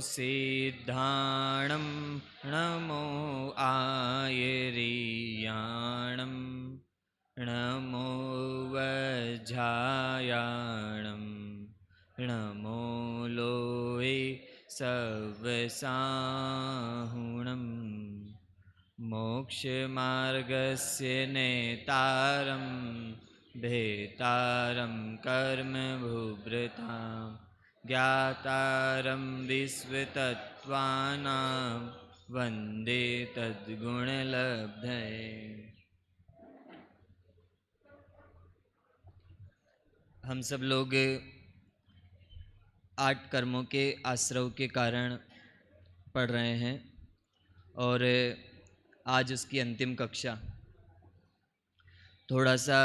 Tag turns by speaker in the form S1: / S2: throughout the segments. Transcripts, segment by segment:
S1: सिद्धाणं नमो आयर्याणं नमो वज्रायाणं नमो लोये सवसाहुणं मोक्षमार्गस्य नेतारं भेतारं कर्मभूभृतां ज्ञातारं विश्वतत्त्वानां वन्दे तद्गुणलब्धये। हम सब लोग 8 कर्मों के आश्रव के कारण पढ़ रहे हैं और आज उसकी अंतिम कक्षा। थोड़ा सा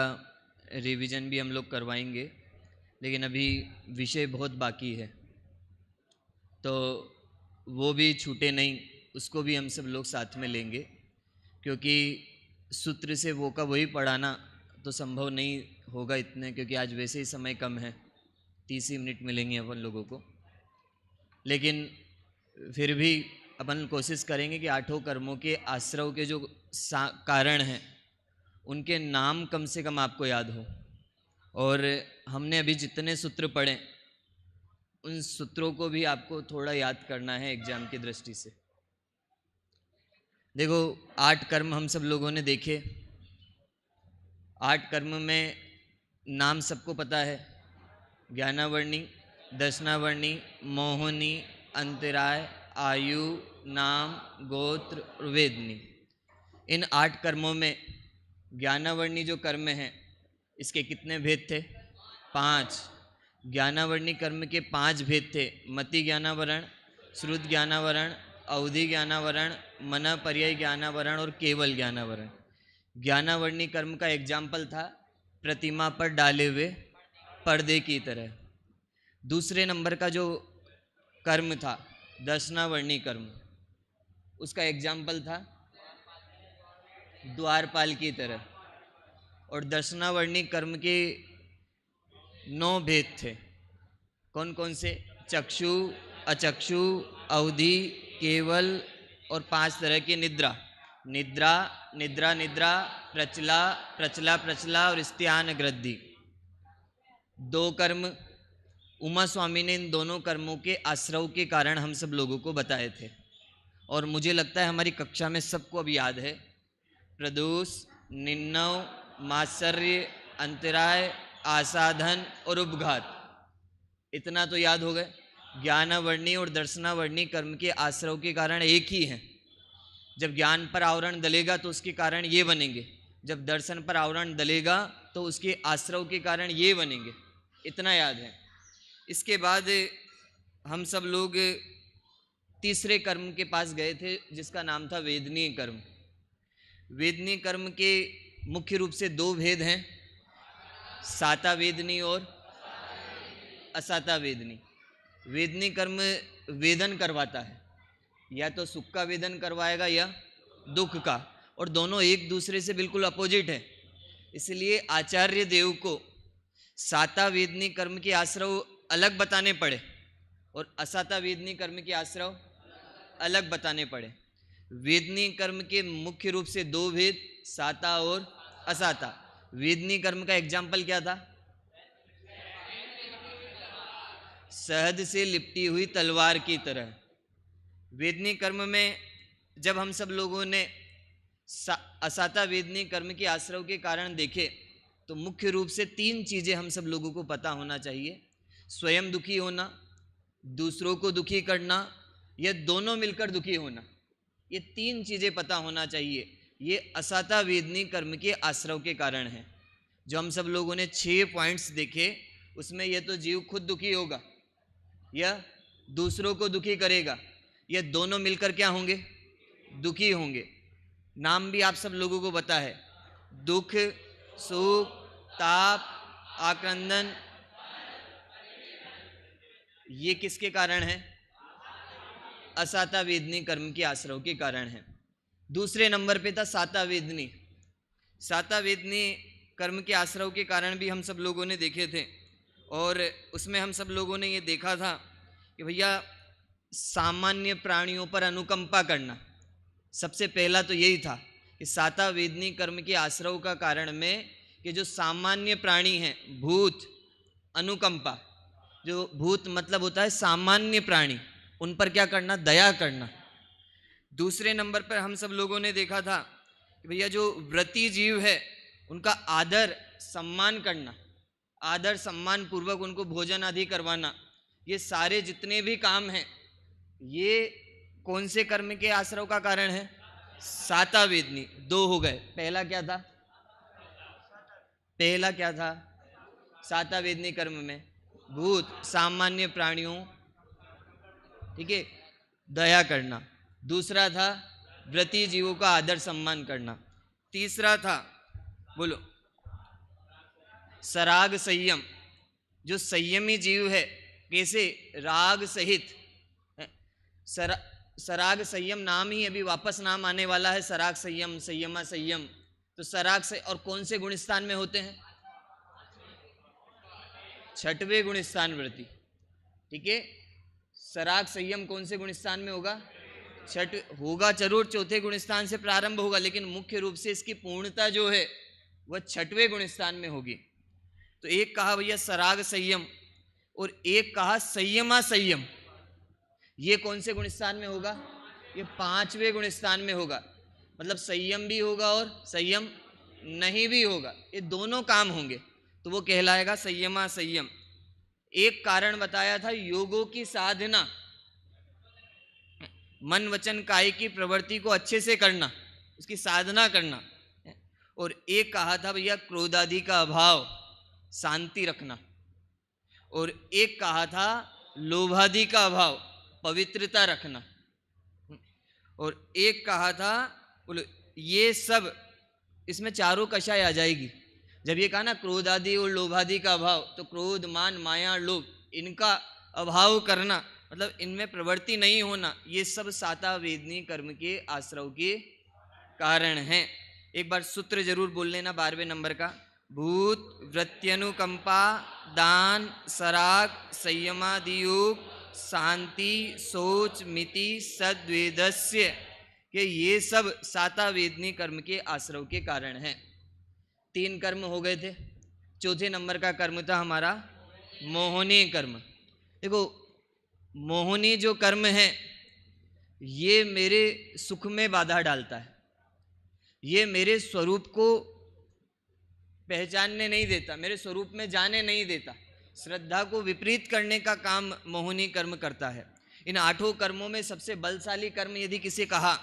S1: रिवीजन भी हम लोग करवाएंगे, लेकिन अभी विषय बहुत बाकी है तो वो भी छूटे नहीं, उसको भी हम सब लोग साथ में लेंगे, क्योंकि सूत्र से वो का वही पढ़ाना तो संभव नहीं होगा इतने, क्योंकि आज वैसे ही समय कम है, 30 ही मिनट मिलेंगे अपन लोगों को। लेकिन फिर भी अपन कोशिश करेंगे कि 8 कर्मों के आश्रव के जो कारण हैं उनके नाम कम से कम आपको याद हो। और हमने अभी जितने सूत्र पढ़े उन सूत्रों को भी आपको थोड़ा याद करना है एग्जाम की दृष्टि से। देखो 8 कर्म हम सब लोगों ने देखे। 8 कर्म में नाम सबको पता है, ज्ञानावर्णी, दर्शनावर्णी, मोहनी, अंतराय, आयु, नाम, गोत्र और वेदनी। इन 8 कर्मों में ज्ञानावर्णी जो कर्म है इसके कितने भेद थे? 5। ज्ञानावर्णी कर्म के 5 भेद थे। मति ज्ञानावरण, श्रुत ज्ञानावरण, अवधि ज्ञानावरण, मन पर्याय ज्ञानावरण और केवल ज्ञानावरण। ज्ञानावर्णी कर्म का एग्जाम्पल था प्रतिमा पर डाले हुए पर्दे की तरह। दूसरे नंबर का जो कर्म था दर्शनावर्णी कर्म, उसका एग्जाम्पल था द्वारपाल की तरह। और दर्शनावर्णी कर्म के 9 भेद थे। कौन कौन से? चक्षु, अचक्षु, अवधि, केवल और 5 तरह की निद्रा। निद्रा, निद्रा निद्रा, प्रचला, प्रचला प्रचला और स्त्यान ग्रद्धि। 2 कर्म उमा स्वामी ने इन दोनों कर्मों के आश्रव के कारण हम सब लोगों को बताए थे, और मुझे लगता है हमारी कक्षा में सबको अब याद है। प्रदोष, निन्नव, मात्सर्य, अंतराय, आसाधन और उपघात, इतना तो याद हो गए। ज्ञानावर्णी और दर्शनावर्णी कर्म के आश्रव के कारण एक ही हैं। जब ज्ञान पर आवरण दलेगा तो उसके कारण ये बनेंगे, जब दर्शन पर आवरण दलेगा तो उसके आश्रव के कारण ये बनेंगे, इतना याद है। इसके बाद हम सब लोग तीसरे कर्म के पास गए थे जिसका नाम था वेदनीय कर्म। वेदनीय कर्म के मुख्य रूप से 2 भेद हैं, साता वेदनी और असाता वेदनी। वेदनीय कर्म वेदन करवाता है, या तो सुख का वेदन करवाएगा या दुख का, और दोनों एक दूसरे से बिल्कुल अपोजिट है। इसलिए आचार्य देव को साता वेदनी कर्म के आश्रव अलग बताने पड़े और असाता वेदनी कर्म के आश्रव अलग बताने पड़े। वेदनी कर्म के मुख्य रूप से 2 भेद, साता और असाता। वेदनी कर्म का एग्जाम्पल क्या था? शहद से लिपटी हुई तलवार की तरह। वेदनी कर्म में जब हम सब लोगों ने असाता वेदनी कर्म के आश्रव के कारण देखे तो मुख्य रूप से 3 चीजें हम सब लोगों को पता होना चाहिए। स्वयं दुखी होना, दूसरों को दुखी करना, या दोनों मिलकर दुखी होना। ये 3 चीजें पता होना चाहिए। ये असाता वेदनी कर्म के आश्रव के कारण है। जो हम सब लोगों ने 6 पॉइंट्स देखे उसमें यह तो जीव खुद दुखी होगा या दूसरों को दुखी करेगा, ये दोनों मिलकर क्या होंगे? दुखी होंगे। नाम भी आप सब लोगों को पता है, दुख, सुख, ताप, आक्रंदन। ये किसके कारण है? असाता वेदनी कर्म के आश्रव के कारण है। दूसरे नंबर पे था साता वेदनी। साता वेदनी कर्म के आश्रव के कारण भी हम सब लोगों ने देखे थे, और उसमें हम सब लोगों ने ये देखा था कि भैया सामान्य प्राणियों पर अनुकंपा करना। सबसे पहला तो यही था कि साता वेदनी कर्म के आश्रव का कारण में कि जो सामान्य प्राणी हैं, भूत, अनुकंपा, जो भूत मतलब होता है सामान्य प्राणी, उन पर क्या करना, दया करना। दूसरे नंबर पर हम सब लोगों ने देखा था कि भैया जो व्रती जीव है उनका आदर सम्मान करना, आदर सम्मान पूर्वक उनको भोजन आदि करवाना। ये सारे जितने भी काम हैं ये कौन से कर्म के आश्रव का कारण है, साता वेदनी। दो हो गए, पहला क्या था, पहला क्या था, साता वेदनी कर्म में भूत सामान्य प्राणियों, ठीक है, दया करना। दूसरा था व्रती जीवों का आदर सम्मान करना। तीसरा था, बोलो, सराग संयम। जो संयमी जीव है, कैसे, राग सहित। सराग संयम नाम ही अभी वापस नाम आने वाला है, सराग संयम, संयमा संयम। तो सराग से और कौन से गुण स्थान में होते हैं, छठवें गुण स्थान व्रती, ठीक है। सराग संयम कौन से गुण स्थान में होगा, छठ होगा जरूर, चौथे गुण स्थान से प्रारंभ होगा, लेकिन मुख्य रूप से इसकी पूर्णता जो है वह छठवें गुण स्थान में होगी। तो एक कहा भैया सराग संयम और एक कहा संयमा संयम। ये कौन से गुण स्थान में होगा, ये पांचवें गुण स्थान में होगा। मतलब संयम भी होगा और संयम नहीं भी होगा, ये दोनों काम होंगे तो वो कहलाएगा संयमा संयम। एक कारण बताया था योगों की साधना, मन वचन काय की प्रवृत्ति को अच्छे से करना, उसकी साधना करना। और एक कहा था भैया क्रोध आदि का अभाव, शांति रखना। और एक कहा था लोभादि का अभाव, पवित्रता रखना। और एक कहा था, बोलो, ये सब इसमें चारों कषाय आ जाएगी। जब ये कहा ना क्रोध आदि और लोभादि का अभाव, तो क्रोध, मान, माया, लोभ, इनका अभाव करना, मतलब इनमें प्रवृत्ति नहीं होना, ये सब साता वेदनी कर्म के आश्रव के कारण हैं। एक बार सूत्र जरूर बोल लेना 12वें नंबर का, भूत वृत्त्यनुकंपा दान सराग संयमादियोग शांति सोच मिति सद्वेदस्य, कि ये सब साता वेदनी कर्म के आश्रव के कारण हैं। 3 कर्म हो गए थे। चौथे नंबर का कर्म था हमारा मोहनी कर्म। देखो मोहनी जो कर्म है ये मेरे सुख में बाधा डालता है, ये मेरे स्वरूप को पहचानने नहीं देता, मेरे स्वरूप में जाने नहीं देता, श्रद्धा को विपरीत करने का काम मोहनी कर्म करता है। इन 8 कर्मों में सबसे बलशाली कर्म यदि किसे कहा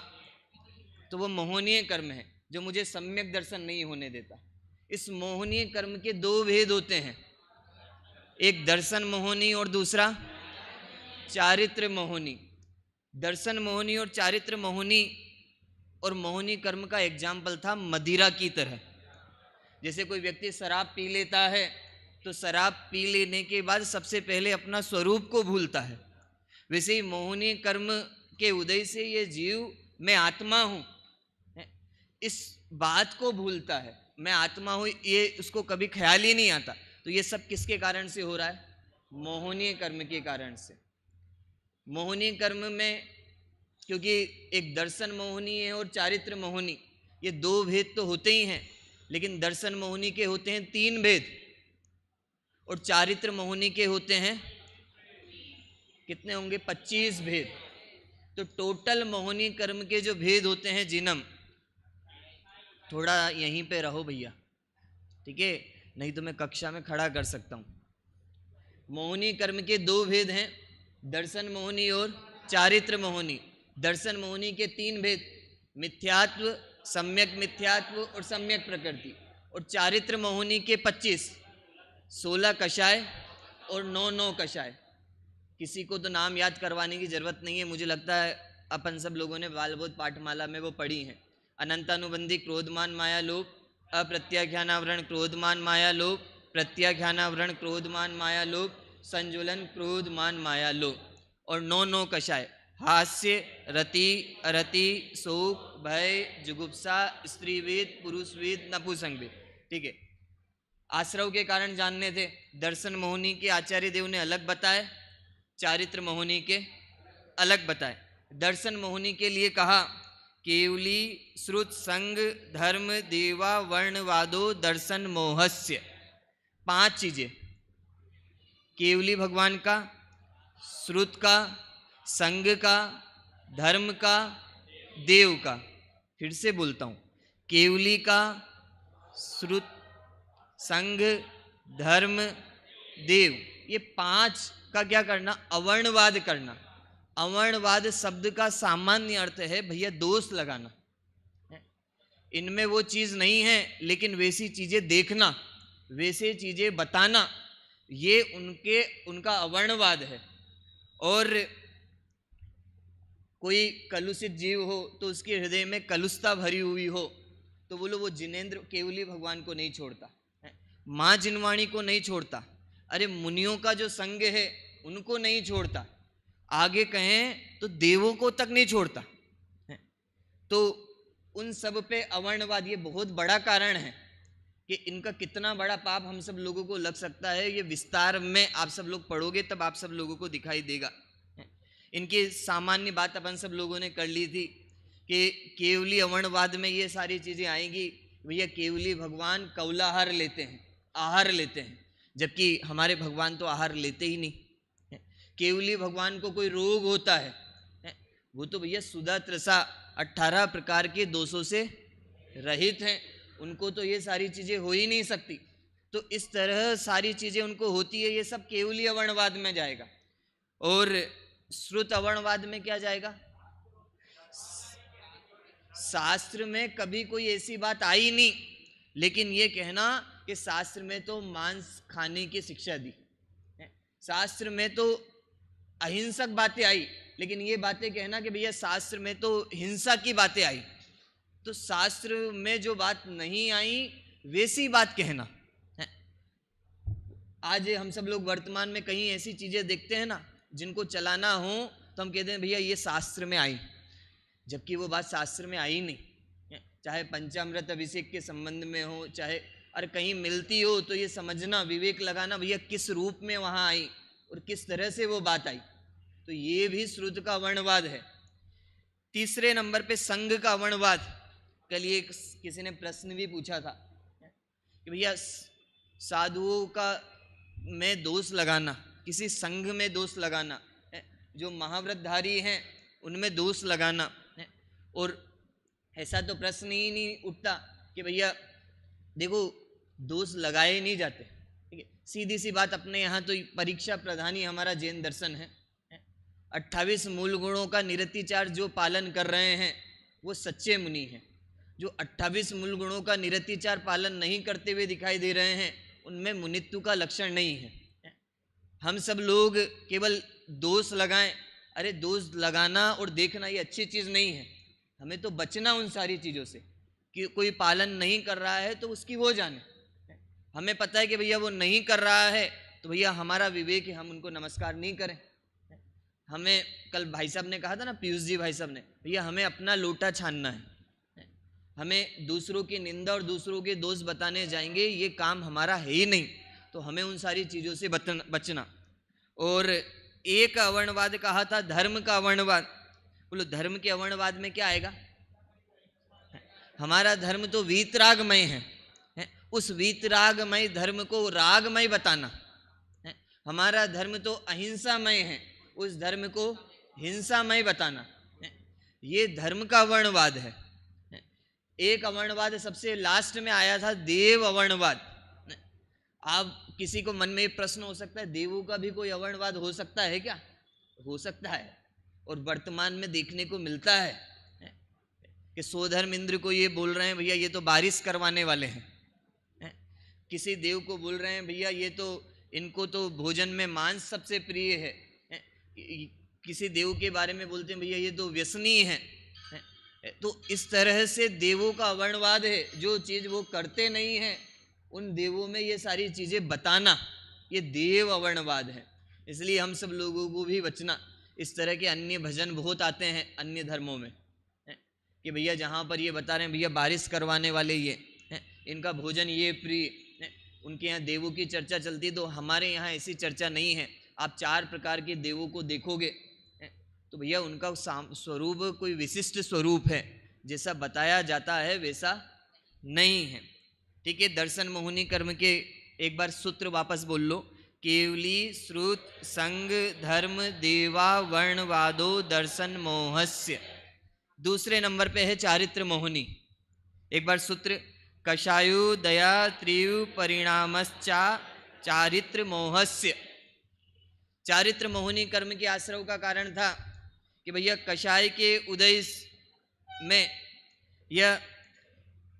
S1: तो वो मोहनीय कर्म है, जो मुझे सम्यक दर्शन नहीं होने देता। इस मोहनीय कर्म के 2 भेद होते हैं, एक दर्शन मोहनी और दूसरा चारित्र मोहनी। दर्शन मोहनी और चारित्र मोहनी और मोहनी कर्म का एग्जाम्पल था मदिरा की तरह। जैसे कोई व्यक्ति शराब पी लेता है तो शराब पी लेने के बाद सबसे पहले अपना स्वरूप को भूलता है, वैसे ही मोहनी कर्म के उदय से ये जीव मैं आत्मा हूं, इस बात को भूलता है, मैं आत्मा हूं, ये उसको कभी ख्याल ही नहीं आता। तो ये सब किसके कारण से हो रहा है, मोहनीय कर्म के कारण से। मोहनीय कर्म में क्योंकि एक दर्शन मोहनी है और चारित्र मोहनी, ये 2 भेद तो होते ही हैं, लेकिन दर्शन मोहनी के होते हैं 3 भेद और चारित्र मोहनी के होते हैं कितने होंगे, 25 भेद। तो टोटल मोहनी कर्म के जो भेद होते हैं जिनम, थोड़ा यहीं पे रहो भैया, ठीक है, नहीं तो मैं कक्षा में खड़ा कर सकता हूं। मोहनी कर्म के 2 भेद हैं, दर्शन मोहनी और चारित्र मोहनी। दर्शन मोहनी के 3 भेद, मिथ्यात्व, सम्यक मिथ्यात्व और सम्यक प्रकृति। और चारित्र मोहनी के 25, 16 कषाय और 9 कषाय। किसी को तो नाम याद करवाने की जरूरत नहीं है, मुझे लगता है अपन सब लोगों ने बालबोध पाठमाला में वो पढ़ी हैं। अनंतानुबंधी क्रोधमान माया लोभ, अप्रत्याख्यानावरण क्रोधमान माया लोभ, प्रत्याख्यानावरण क्रोधमान माया लोभ, संजुलन क्रोधमान माया लोभ। और 9 कषाय, हास्य, रति, अरति, शोक, भय, जुगुप्सा, स्त्रीवेद, पुरुषवेद, नपुंसकवेद, ठीक है। आश्रव के कारण जानने थे, दर्शन मोहनी के आचार्य देव ने अलग बताए, चारित्र मोहनी के अलग बताए। दर्शन मोहिनी के लिए कहा केवली श्रुत संग धर्म देवा वर्णवादो दर्शन मोहस्य। 5 चीजें, केवली भगवान का, श्रुत का, संग का, धर्म का, देव का। फिर से बोलता हूं, केवली का, श्रुत, संग, धर्म, देव, ये 5 का क्या करना? अवर्णवाद करना। अवर्णवाद शब्द का सामान्य अर्थ है भैया दोष लगाना। इनमें वो चीज नहीं है, लेकिन वैसी चीजें देखना, वैसे चीजें बताना, ये उनका अवर्णवाद है। और कोई कलुषित जीव हो तो उसके हृदय में कलुषता भरी हुई हो तो बोलो वो जिनेंद्र केवली भगवान को नहीं छोड़ता, माँ जिनवाणी को नहीं छोड़ता, अरे मुनियों का जो संग है उनको नहीं छोड़ता, आगे कहें तो देवों को तक नहीं छोड़ता। तो उन सब पे अवर्णवाद ये बहुत बड़ा कारण है कि इनका कितना बड़ा पाप हम सब लोगों को लग सकता है। ये विस्तार में आप सब लोग पढ़ोगे तब आप सब लोगों को दिखाई देगा। इनकी सामान्य बात अपन सब लोगों ने कर ली थी कि केवली अवर्णवाद में ये सारी चीजें आएंगी। भैया केवली भगवान कौलाहार लेते हैं, आहार लेते हैं, जबकि हमारे भगवान तो आहार लेते ही नहीं। केवली भगवान को कोई रोग होता है, वो तो भैया सुधा त्रसा 18 प्रकार के दोषों से रहित हैं, उनको तो ये सारी चीजें हो ही नहीं सकती। तो इस तरह सारी चीजें उनको होती है, ये सब केवली अवर्णवाद में जाएगा। और श्रुत अवर्णवाद में क्या जाएगा? शास्त्र में कभी कोई ऐसी बात आई नहीं, लेकिन ये कहना कि शास्त्र में तो मांस खाने की शिक्षा दी, शास्त्र में तो अहिंसक बातें आई, लेकिन ये बातें कहना कि भैया शास्त्र में तो हिंसा की बातें आई। तो शास्त्र में जो बात नहीं आई वैसी बात कहना। आज हम सब लोग वर्तमान में कहीं ऐसी चीजें देखते हैं ना जिनको चलाना हो तो हम कहते हैं भैया ये शास्त्र में आई, जबकि वो बात शास्त्र में आई नहीं। चाहे पंचामृत अभिषेक के संबंध में हो, चाहे और कहीं मिलती हो तो ये समझना, विवेक लगाना भैया किस रूप में वहां आई और किस तरह से वो बात आई। तो ये भी श्रुत का वर्णवाद है। तीसरे नंबर पे संघ का वर्णवाद। कल ये किसी ने प्रश्न भी पूछा था कि भैया साधुओं का में दोष लगाना, किसी संघ में दोष लगाना, जो महाव्रतधारी हैं उनमें दोष लगाना, और ऐसा तो प्रश्न ही नहीं उठता कि भैया देखो दोष लगाए नहीं जाते। ठीक है, सीधी सी बात, अपने यहाँ तो परीक्षा प्रधानी हमारा जैन दर्शन है। 28 मूल गुणों का निरतिचार जो पालन कर रहे हैं वो सच्चे मुनि हैं। जो 28 मूल गुणों का निरतिचार पालन नहीं करते हुए दिखाई दे रहे हैं उनमें मुनित्व का लक्षण नहीं है। हम सब लोग केवल दोष लगाएं, अरे दोष लगाना और देखना ये अच्छी चीज़ नहीं है। हमें तो बचना उन सारी चीज़ों से कि कोई पालन नहीं कर रहा है तो उसकी वो जाने। हमें पता है कि भैया वो नहीं कर रहा है तो भैया हमारा विवेक है, हम उनको नमस्कार नहीं करें। हमें कल भाई साहब ने कहा था ना, पीयूष जी भाई साहब ने, भैया हमें अपना लोटा छानना है, हमें दूसरों की निंदा और दूसरों के दोष बताने जाएंगे ये काम हमारा है ही नहीं। तो हमें उन सारी चीज़ों से बचना। और एक अवर्णवाद कहा था, धर्म का अवर्णवाद। बोलो धर्म के अवर्णवाद में क्या आएगा? हमारा धर्म तो वीतरागमय है, उस वीतरागमय धर्म को रागमय बताना। हमारा धर्म तो अहिंसामय है, उस धर्म को हिंसामय बताना। ये धर्म का अवर्णवाद है। एक अवर्णवाद सबसे लास्ट में आया था, देव अवर्णवाद। आप किसी को मन में एक प्रश्न हो सकता है, देवों का भी कोई अवर्णवाद हो सकता है क्या? हो सकता है, और वर्तमान में देखने को मिलता है कि सोधर्म इंद्र को ये बोल रहे हैं भैया ये तो बारिश करवाने वाले हैं। किसी देव को बोल रहे हैं भैया ये तो इनको तो भोजन में मांस सबसे प्रिय है। किसी देव के बारे में बोलते हैं भैया ये तो व्यसनी है। तो इस तरह से देवों का अवर्णवाद है, जो चीज़ वो करते नहीं हैं उन देवों में ये सारी चीज़ें बताना, ये देव अवर्णवाद है। इसलिए हम सब लोगों को भी बचना। इस तरह के अन्य भजन बहुत आते हैं अन्य धर्मों में कि भैया जहाँ पर ये बता रहे हैं भैया बारिश करवाने वाले ये, इनका भोजन ये प्रिय, उनके यहाँ देवों की चर्चा चलती है। तो हमारे यहाँ ऐसी चर्चा नहीं है। आप 4 प्रकार के देवों को देखोगे तो भैया उनका स्वरूप कोई विशिष्ट स्वरूप है, जैसा बताया जाता है वैसा नहीं है। ठीक है, दर्शन मोहिनी कर्म के एक बार सूत्र वापस बोल लो। केवली श्रुत संग धर्म देवा वर्णवादो दर्शन मोहस्य। दूसरे नंबर पे है चारित्र मोहिनी। एक बार सूत्र, कषायु दया त्रियु परिणामश्चा चारित्र मोहस्य। चारित्र मोहिनी कर्म के आश्रव का कारण था कि भैया कषाय के उदय में, या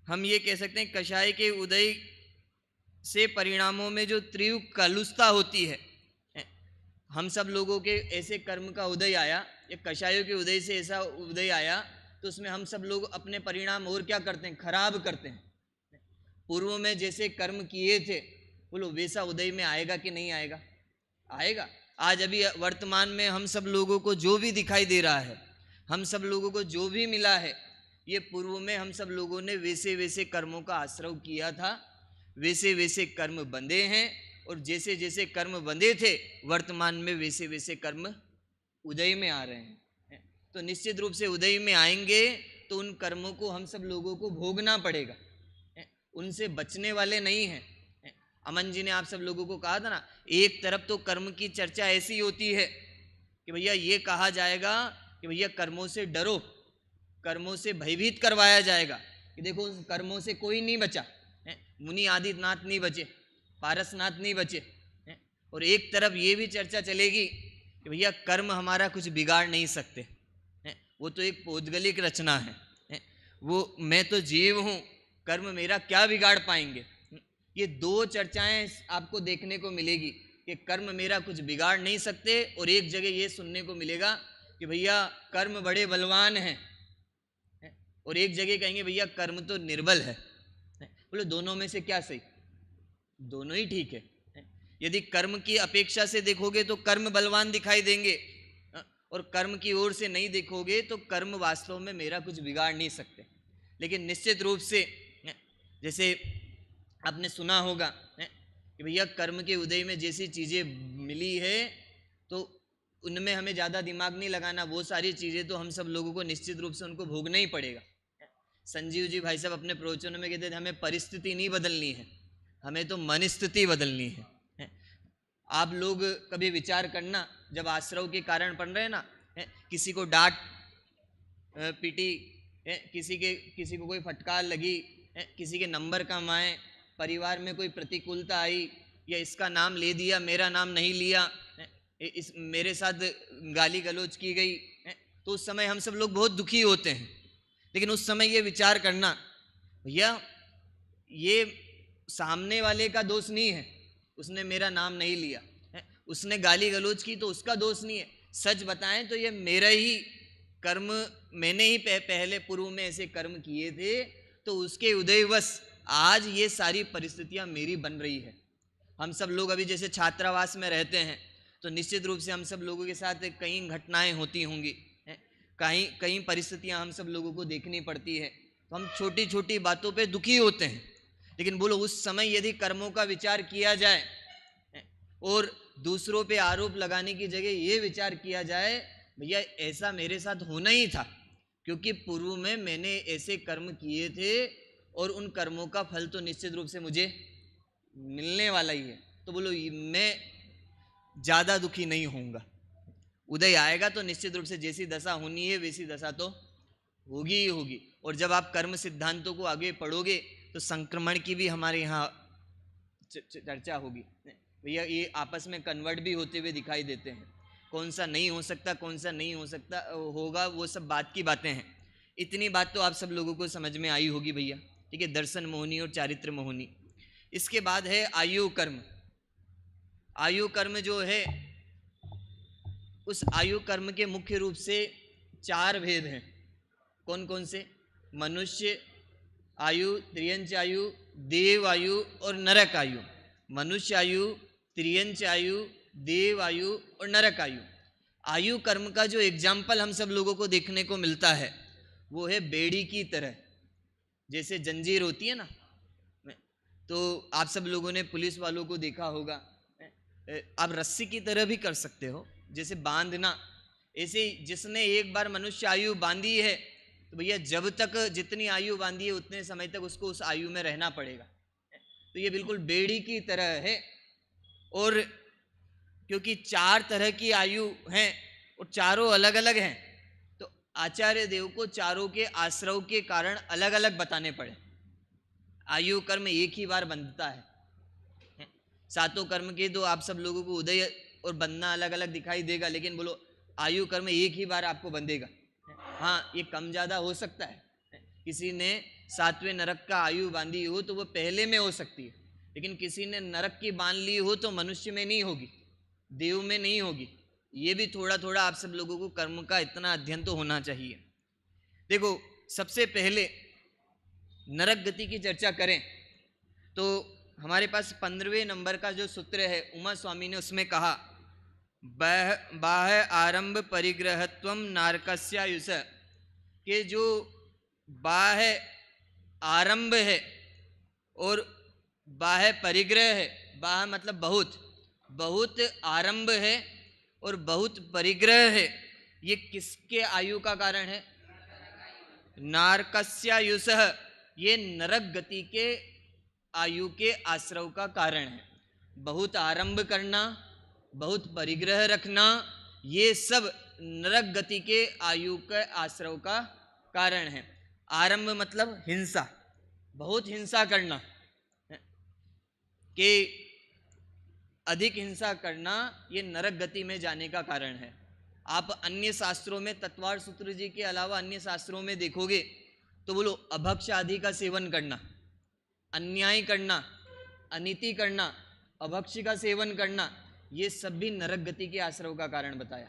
S1: हम ये कह सकते हैं कषाय के उदय से परिणामों में जो त्रियु कलुषता होती है, हम सब लोगों के ऐसे कर्म का उदय आया, या कषायों के उदय से ऐसा उदय आया, तो उसमें हम सब लोग अपने परिणाम और क्या करते हैं, खराब करते हैं। पूर्व में जैसे कर्म किए थे, बोलो वैसा उदय में आएगा कि नहीं आएगा? आएगा। आज अभी वर्तमान में हम सब लोगों को जो भी दिखाई दे रहा है, हम सब लोगों को जो भी मिला है, ये पूर्व में हम सब लोगों ने वैसे वैसे कर्मों का आश्रव किया था, वैसे वैसे कर्म बंधे हैं, और जैसे जैसे कर्म बंधे थे वर्तमान में वैसे वैसे कर्म उदय में आ रहे हैं। तो निश्चित रूप से उदय में आएंगे तो उन कर्मों को हम सब लोगों को भोगना पड़ेगा, उनसे बचने वाले नहीं हैं। अमन जी ने आप सब लोगों को कहा था ना, एक तरफ तो कर्म की चर्चा ऐसी होती है कि भैया ये कहा जाएगा कि भैया कर्मों से डरो, कर्मों से भयभीत करवाया जाएगा कि देखो उन कर्मों से कोई नहीं बचा, मुनि आदित्यनाथ नहीं बचे, पारसनाथ नहीं बचे। और एक तरफ ये भी चर्चा चलेगी कि भैया कर्म हमारा कुछ बिगाड़ नहीं सकते, वो तो एक पौद्गलिक रचना है, वो मैं तो जीव हूँ, कर्म मेरा क्या बिगाड़ पाएंगे। ये दो चर्चाएं आपको देखने को मिलेगी कि कर्म मेरा कुछ बिगाड़ नहीं सकते, और एक जगह ये सुनने को मिलेगा कि भैया कर्म बड़े बलवान हैं, और एक जगह कहेंगे भैया कर्म तो निर्बल है। बोले दोनों में से क्या सही? दोनों ही ठीक है। यदि कर्म की अपेक्षा से देखोगे तो कर्म बलवान दिखाई देंगे, और कर्म की ओर से नहीं देखोगे तो कर्म वास्तव में मेरा कुछ बिगाड़ नहीं सकते। लेकिन निश्चित रूप से जैसे आपने सुना होगा कि भैया कर्म के उदय में जैसी चीज़ें मिली है तो उनमें हमें ज़्यादा दिमाग नहीं लगाना, वो सारी चीज़ें तो हम सब लोगों को निश्चित रूप से उनको भोगना ही पड़ेगा। संजीव जी भाई साहब अपने प्रवचनों में कहते थे हमें परिस्थिति नहीं बदलनी है, हमें तो मनस्थिति बदलनी है। आप लोग कभी विचार करना, जब आश्रव के कारण पढ़ रहे हैं ना, किसी को डांट पीटी, किसी को कोई फटकार लगी, किसी के नंबर कम आए, परिवार में कोई प्रतिकूलता आई, या इसका नाम ले दिया मेरा नाम नहीं लिया, इस मेरे साथ गाली गलौज की गई, तो उस समय हम सब लोग बहुत दुखी होते हैं। लेकिन उस समय ये विचार करना भैया ये सामने वाले का दोष नहीं है, उसने मेरा नाम नहीं लिया, उसने गाली गलौज की तो उसका दोष नहीं है। सच बताएं तो ये मेरा ही कर्म, मैंने ही पहले पूर्व में ऐसे कर्म किए थे, तो उसके उदयवश आज ये सारी परिस्थितियां मेरी बन रही है। हम सब लोग अभी जैसे छात्रावास में रहते हैं तो निश्चित रूप से हम सब लोगों के साथ कई घटनाएं होती होंगी, कई परिस्थितियां हम सब लोगों को देखनी पड़ती है, तो हम छोटी छोटी बातों पे दुखी होते हैं। लेकिन बोलो उस समय यदि कर्मों का विचार किया जाए और दूसरों पे आरोप लगाने की जगह ये विचार किया जाए भैया ऐसा मेरे साथ होना ही था, क्योंकि पूर्व में मैंने ऐसे कर्म किए थे और उन कर्मों का फल तो निश्चित रूप से मुझे मिलने वाला ही है, तो बोलो मैं ज़्यादा दुखी नहीं होऊंगा। उदय आएगा तो निश्चित रूप से जैसी दशा होनी है वैसी दशा तो होगी ही होगी। और जब आप कर्म सिद्धांतों को आगे पढ़ोगे तो संक्रमण की भी हमारे यहाँ चर्चा होगी। भैया ये आपस में कन्वर्ट भी होते हुए दिखाई देते हैं, कौन सा नहीं हो सकता, कौन सा नहीं हो सकता होगा, वो सब बात की बातें हैं। इतनी बात तो आप सब लोगों को समझ में आई होगी भैया, ठीक है। दर्शन मोहिनी और चारित्र मोहिनी। इसके बाद है आयु कर्म। आयु कर्म जो है उस आयु कर्म के मुख्य रूप से 4 भेद हैं। कौन कौन से? मनुष्य आयु, त्रियंच आयु, देव आयु और नरक आयु। मनुष्य आयु, त्रियंच आयु, देव आयु और नरक आयु। आयु कर्म का जो एग्जाम्पल हम सब लोगों को देखने को मिलता है वो है बेड़ी की तरह। जैसे जंजीर होती है ना, तो आप सब लोगों ने पुलिस वालों को देखा होगा, आप रस्सी की तरह भी कर सकते हो, जैसे बांधना ऐसे ही जिसने एक बार मनुष्य आयु बांधी है तो भैया जब तक जितनी आयु बांधी है उतने समय तक उसको उस आयु में रहना पड़ेगा। तो ये बिल्कुल बेड़ी की तरह है। और क्योंकि 4 तरह की आयु हैं और चारों अलग अलग हैं, तो आचार्य देव को चारों के आश्रव के कारण अलग अलग बताने पड़े। आयु कर्म एक ही बार बंधता है। सातों कर्म के तो आप सब लोगों को उदय और बंधना अलग अलग दिखाई देगा, लेकिन बोलो आयु कर्म एक ही बार आपको बंधेगा। हाँ, ये कम ज्यादा हो सकता है। किसी ने 7वें नरक का आयु बांधी हो तो वो पहले में हो सकती है, लेकिन किसी ने नरक की बांध ली हो तो मनुष्य में नहीं होगी, देव में नहीं होगी। ये भी थोड़ा थोड़ा आप सब लोगों को कर्म का इतना अध्ययन तो होना चाहिए। देखो, सबसे पहले नरक गति की चर्चा करें तो हमारे पास 15वें नंबर का जो सूत्र है उमा स्वामी ने उसमें कहा, बाह्य आरंभ परिग्रहत्वम नारकस्यायुष, के जो बाह्य आरंभ है और बाह्य परिग्रह है, बाह्य मतलब बहुत, बहुत आरंभ है और बहुत परिग्रह है, ये किसके आयु का कारण है? नारकस्यायुष, ये नरक गति के आयु के आश्रव का कारण है। बहुत आरंभ करना, बहुत परिग्रह रखना, ये सब नरक गति के आयु के आश्रव का कारण है। आरंभ मतलब हिंसा, बहुत हिंसा करना, कि अधिक हिंसा करना, ये नरक गति में जाने का कारण है। आप अन्य शास्त्रों में तत्वार सूत्र जी के अलावा अन्य शास्त्रों में देखोगे तो बोलो अभक्ष आदि का सेवन करना, अन्याय करना, अनीति करना, अभक्ष का सेवन करना, ये सब भी नरक गति के आश्रव का कारण बताया।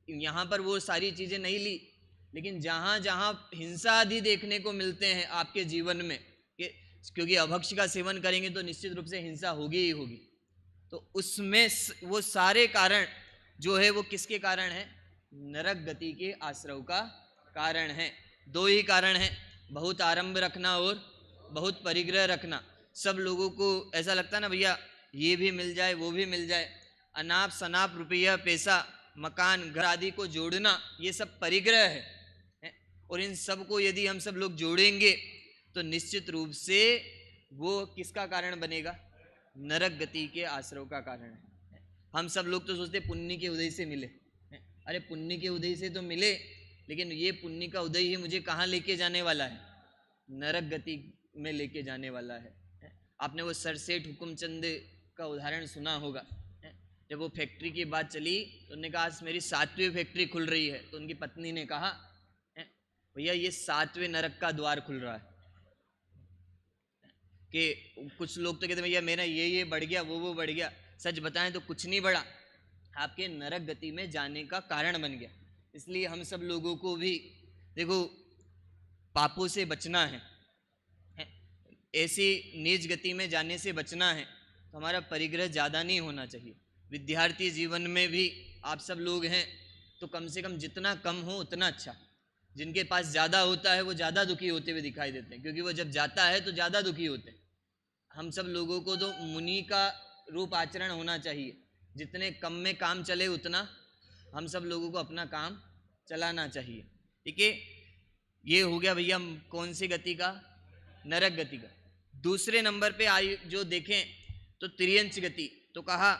S1: यहाँ पर वो सारी चीजें नहीं ली, लेकिन जहाँ जहाँ हिंसा आदि देखने को मिलते हैं आपके जीवन में, क्योंकि अभक्ष का सेवन करेंगे तो निश्चित रूप से हिंसा होगी ही होगी, तो उसमें वो सारे कारण जो है वो किसके कारण है? नरक गति के आश्रव का कारण है। 2 ही कारण है, बहुत आरंभ रखना और बहुत परिग्रह रखना। सब लोगों को ऐसा लगता है ना भैया ये भी मिल जाए वो भी मिल जाए, अनाप शनाप रुपया पैसा मकान घर आदि को जोड़ना, ये सब परिग्रह है। और इन सब को यदि हम सब लोग जोड़ेंगे तो निश्चित रूप से वो किसका कारण बनेगा? नरक गति के आश्रव का कारण है। हम सब लोग तो सोचते पुण्य के उदय से मिले, अरे पुण्य के उदय से तो मिले, लेकिन ये पुण्य का उदय ही मुझे कहाँ लेके जाने वाला है? नरक गति में लेके जाने वाला है। आपने वो सरसेठ हुकुमचंद का उदाहरण सुना होगा। जब वो फैक्ट्री की बात चली तो उन्होंने कहा आज मेरी 7वीं फैक्ट्री खुल रही है, तो उनकी पत्नी ने कहा भैया ये 7वें नरक का द्वार खुल रहा है। कि कुछ लोग तो कहते भैया मेरा ये बढ़ गया वो बढ़ गया, सच बताएं तो कुछ नहीं बढ़ा, आपके नरक गति में जाने का कारण बन गया। इसलिए हम सब लोगों को भी देखो पापों से बचना है, ऐसी नीच गति में जाने से बचना है, तो हमारा परिग्रह ज़्यादा नहीं होना चाहिए। विद्यार्थी जीवन में भी आप सब लोग हैं तो कम से कम जितना कम हो उतना अच्छा। जिनके पास ज़्यादा होता है वो ज़्यादा दुखी होते हुए दिखाई देते हैं, क्योंकि वो जब जाता है तो ज़्यादा दुखी होते हैं। हम सब लोगों को तो मुनि का रूप आचरण होना चाहिए, जितने कम में काम चले उतना हम सब लोगों को अपना काम चलाना चाहिए। ठीक है, ये हो गया भैया कौन सी गति का? नरक गति का। दूसरे नंबर पे आयु जो देखें तो तिर्यंच गति, तो कहा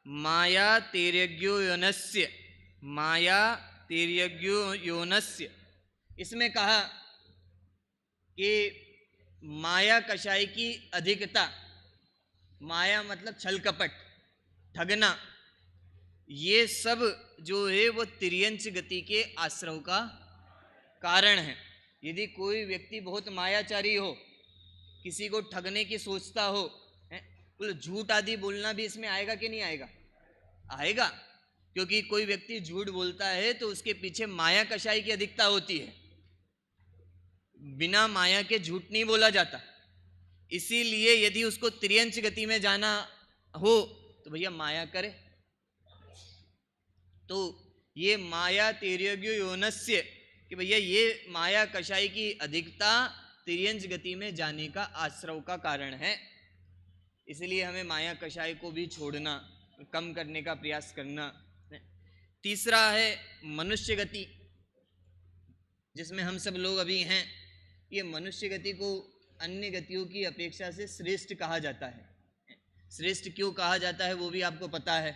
S1: माया तिर्यज्ञो योनस्य, माया तिर्यज्ञो योनस्य। इसमें कहा कि माया कषाय की अधिकता, माया मतलब छल कपट ठगना, ये सब जो है वो तिर्यंच गति के आश्रव का कारण है। यदि कोई व्यक्ति बहुत मायाचारी हो, किसी को ठगने की सोचता हो, बोलो झूठ आदि बोलना भी इसमें आएगा कि नहीं आएगा? आएगा, क्योंकि कोई व्यक्ति झूठ बोलता है तो उसके पीछे माया कषाय की अधिकता होती है। बिना माया के झूठ नहीं बोला जाता। इसीलिए यदि उसको तिर्यंच गति में जाना हो तो भैया माया करे। तो ये माया तिर्यज्ञ योनस्य, कि भैया ये माया कषाय की अधिकता तिर्यंच गति में जाने का आश्रव का कारण है। इसलिए हमें माया कषाय को भी छोड़ना, कम करने का प्रयास करना। तीसरा है मनुष्य गति, जिसमें हम सब लोग अभी हैं। ये मनुष्य गति को अन्य गतियों की अपेक्षा से श्रेष्ठ कहा जाता है। श्रेष्ठ क्यों कहा जाता है वो भी आपको पता है,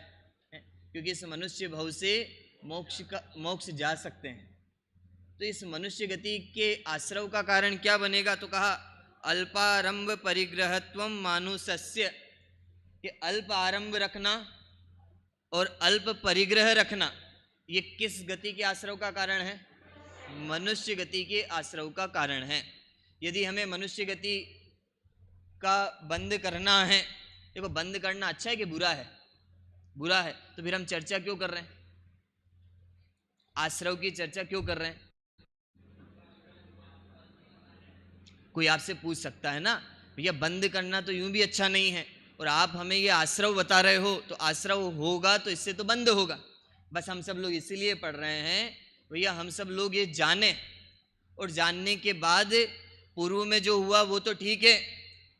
S1: क्योंकि इस मनुष्य भव से मोक्ष जा सकते हैं। तो इस मनुष्य गति के आश्रव का कारण क्या बनेगा, तो कहा अल्पारंभ परिग्रहत्वम मानुषस्य, कि अल्प आरंभ रखना और अल्प परिग्रह रखना, ये किस गति के आश्रव का कारण है? मनुष्य गति के आश्रव का कारण है। यदि हमें मनुष्य गति का बंद करना है, देखो बंद करना अच्छा है कि बुरा है? बुरा है। तो फिर हम चर्चा क्यों कर रहे हैं? आश्रव की चर्चा क्यों कर रहे हैं? कोई आपसे पूछ सकता है ना, भैया बंद करना तो यूं भी अच्छा नहीं है, और आप हमें ये आश्रव बता रहे हो, तो आश्रव होगा तो इससे तो बंद होगा। बस हम सब लोग इसीलिए पढ़ रहे हैं भैया, हम सब लोग ये जाने, और जानने के बाद पूर्व में जो हुआ वो तो ठीक है,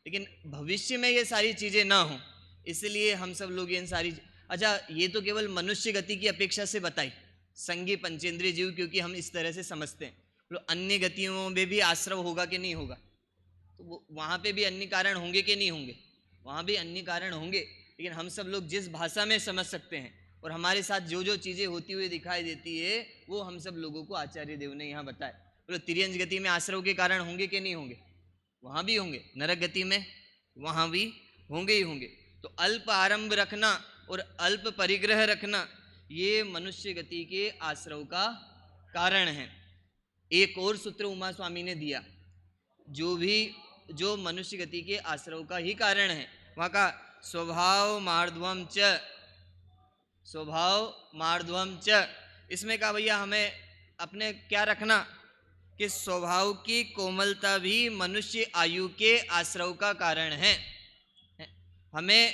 S1: लेकिन भविष्य में ये सारी चीजें ना हो, इसलिए हम सब लोग इन सारी। अच्छा, ये तो केवल मनुष्य गति की अपेक्षा से बताई, संगी पंचेंद्रिय जीव, क्योंकि हम इस तरह से समझते हैं। तो अन्य गतियों में भी आश्रव होगा कि नहीं होगा? तो वहां पे भी अन्य कारण होंगे कि नहीं होंगे? वहां भी अन्य कारण होंगे, लेकिन हम सब लोग जिस भाषा में समझ सकते हैं और हमारे साथ जो जो चीजें होती हुई दिखाई देती है, वो हम सब लोगों को आचार्य देव ने यहाँ बताया। बोलो तिर्यंज गति में आश्रव के कारण होंगे कि नहीं होंगे? वहां भी होंगे। नरक गति में वहां भी होंगे ही होंगे। तो अल्प आरंभ रखना और अल्प परिग्रह रखना, ये मनुष्य गति के आश्रव का कारण है। एक और सूत्र उमा स्वामी ने दिया, जो मनुष्य गति के आश्रव का ही कारण है। वहां का स्वभाव मार्ध्वम च, स्वभाव मार्ध्वम च, इसमें कहा भैया हमें अपने क्या रखना, कि स्वभाव की कोमलता भी मनुष्य आयु के आश्रव का कारण है। हमें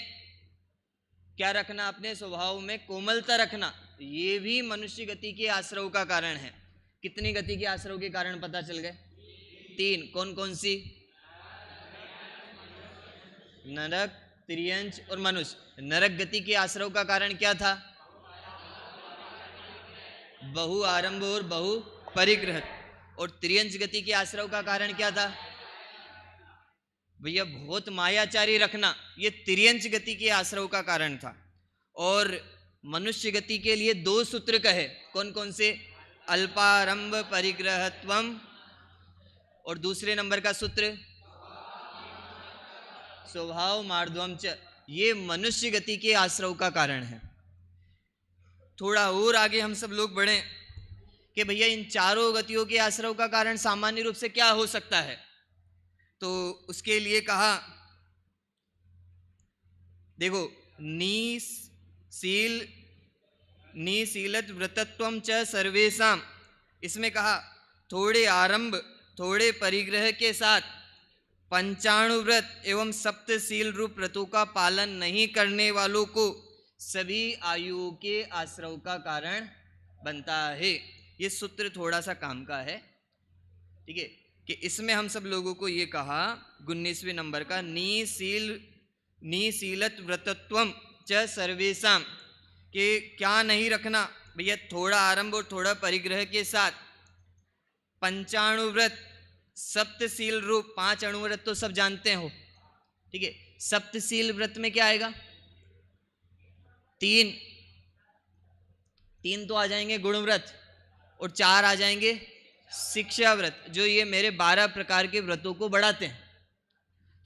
S1: क्या रखना? अपने स्वभाव में कोमलता रखना, ये भी मनुष्य गति के आश्रव का कारण है। कितनी गति के आश्रव के कारण पता चल गए? 3। कौन कौन सी? नरक, तिर्यंच और मनुष्य। नरक गति के आश्रव का कारण क्या था? बहु आरंभ और बहु परिग्रह। और तिर्यंच गति के आश्रव का कारण क्या था? भैया बहुत मायाचारी रखना, ये तिर्यंच गति के आश्रव का कारण था। और मनुष्य गति के लिए 2 सूत्र कहे, कौन कौन से? अल्पारंभ परिग्रहत्वम, और दूसरे नंबर का सूत्र स्वभाव मार्ध्वम च, ये मनुष्य गति के आश्रव का कारण है। थोड़ा और आगे हम सब लोग बढ़े कि भैया इन चारों गतियों के आश्रव का कारण सामान्य रूप से क्या हो सकता है, तो उसके लिए कहा देखो, नीशीलत व्रतत्वम च सर्वेशम, इसमें कहा थोड़े आरंभ थोड़े परिग्रह के साथ पंचाणुव्रत एवं सप्तशील रूप व्रतों का पालन नहीं करने वालों को सभी आयुओं के आश्रव का कारण बनता है। ये सूत्र थोड़ा सा काम का है, ठीक है, कि इसमें हम सब लोगों को ये कहा 19वें नंबर का, नीशीलत व्रतत्वम च सर्वेशम, कि क्या नहीं रखना भैया? थोड़ा आरंभ और थोड़ा परिग्रह के साथ पंचाणुव्रत, सप्तशील रूप, 5 अणुव्रत तो सब जानते हो, ठीक है। सप्तशील व्रत में क्या आएगा? 3 तो आ जाएंगे गुणव्रत, और 4 आ जाएंगे शिक्षा व्रत, जो ये मेरे 12 प्रकार के व्रतों को बढ़ाते हैं।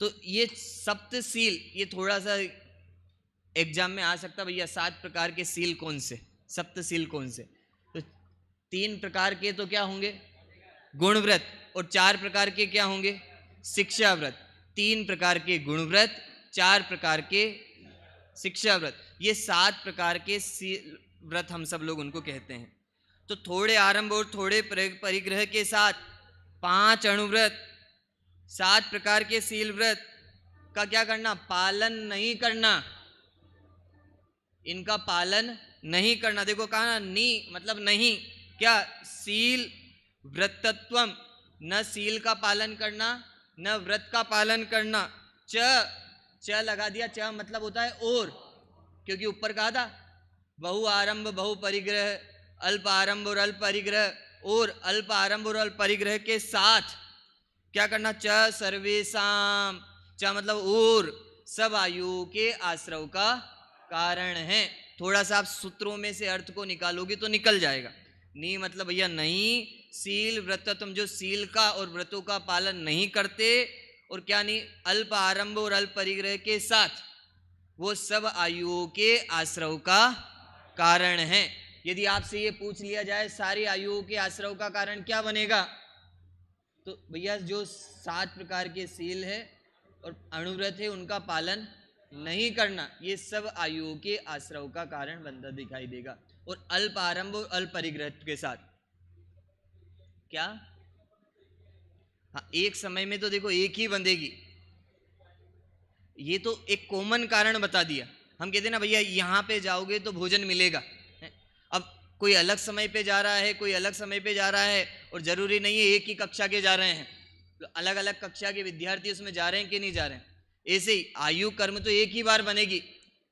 S1: तो ये सप्तशील, ये थोड़ा सा एग्जाम में आ सकता भैया 7 प्रकार के सील कौन से, सप्तशील कौन से? तो 3 प्रकार के तो क्या होंगे? गुणव्रत, और 4 प्रकार के क्या होंगे? शिक्षा व्रत। 3 प्रकार के गुणव्रत, 4 प्रकार के शिक्षा व्रत, ये 7 प्रकार के व्रत हम सब लोग उनको कहते हैं। तो थोड़े आरंभ और थोड़े परिग्रह के साथ 5 अणुव्रत, 7 प्रकार के सील व्रत का क्या करना? पालन नहीं करना, इनका पालन नहीं करना। देखो कहा ना, नी मतलब नहीं, क्या? सील व्रतत्वम, न सील का पालन करना न व्रत का पालन करना। च लगा दिया, च मतलब होता है और, क्योंकि ऊपर कहा था बहु आरंभ बहु परिग्रह, अल्प आरंभ और अल्प परिग्रह, और अल्प आरंभ और अल्प परिग्रह के साथ क्या करना, च सर्वेशम, च मतलब और, सब आयु के आश्रव का कारण है। थोड़ा सा आप सूत्रों में से अर्थ को निकालोगे तो निकल जाएगा। नहीं मतलब भैया नहीं, सील व्रत, तुम जो सील का और व्रतों का पालन नहीं करते, और क्या नहीं, अल्प आरंभ और अल्प परिग्रह के साथ, वो सब आयुओं के आश्रव का कारण है। यदि आपसे ये पूछ लिया जाए सारी आयुओं के आश्रव का कारण क्या बनेगा, तो भैया जो 7 प्रकार के सील है और अणुव्रत है उनका पालन नहीं करना, ये सब आयुओं के आश्रव का कारण बनता दिखाई देगा। और अल्प आरंभ और अल्प परिग्रह के साथ क्या, हाँ एक समय में तो देखो एक ही बंधेगी, ये तो एक कॉमन कारण बता दिया। हम कहते हैं ना भैया यहाँ पे जाओगे तो भोजन मिलेगा, अब कोई अलग समय पे जा रहा है, कोई अलग समय पे जा रहा है, और जरूरी नहीं है एक ही कक्षा के जा रहे हैं, तो अलग अलग कक्षा के विद्यार्थी उसमें जा रहे हैं कि नहीं जा रहे हैं। ऐसे ही आयु कर्म तो एक ही बार बनेगी,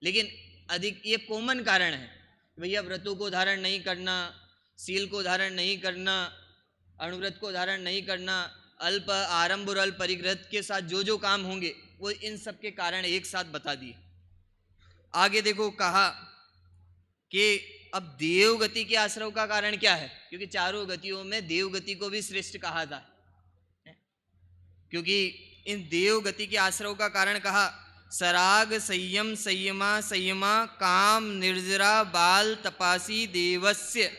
S1: लेकिन अधिक ये कॉमन कारण है, भैया व्रतों को धारण नहीं करना, सील को धारण नहीं करना, अणुव्रत को धारण नहीं करना, अल्प आरंभ और अल्प परिग्रह के साथ जो जो काम होंगे वो इन सब के कारण एक साथ बता दिए। आगे देखो कहा कि अब देवगति के आश्रव का कारण क्या है, क्योंकि चारों गतियों में देवगति को भी श्रेष्ठ कहा था, क्योंकि इन देवगति के आश्रव का कारण कहा, सराग संयम संयमा संयमा काम निर्जरा बाल तपासी देवस्य,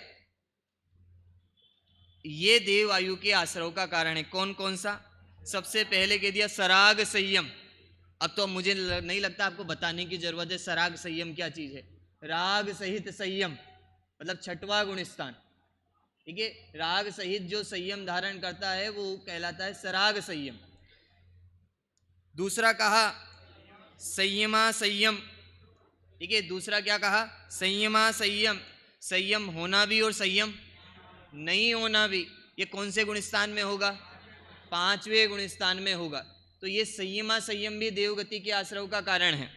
S1: ये देव आयु के आश्रव का कारण है। कौन कौन सा, सबसे पहले कह दिया सराग संयम। अब तो मुझे नहीं लगता आपको बताने की जरूरत है सराग संयम क्या चीज है। राग सहित संयम मतलब छठवां गुण स्थान, ठीक है, राग सहित जो संयम धारण करता है वो कहलाता है सराग संयम। दूसरा कहा संयमा संयम, ठीक है, दूसरा क्या कहा, संयमा संयम, संयम होना भी और संयम नहीं होना भी, ये कौन से गुण स्थान में होगा, 5वें गुण स्थान में होगा। तो ये संयमा संयम भी देवगति के आश्रव का कारण है।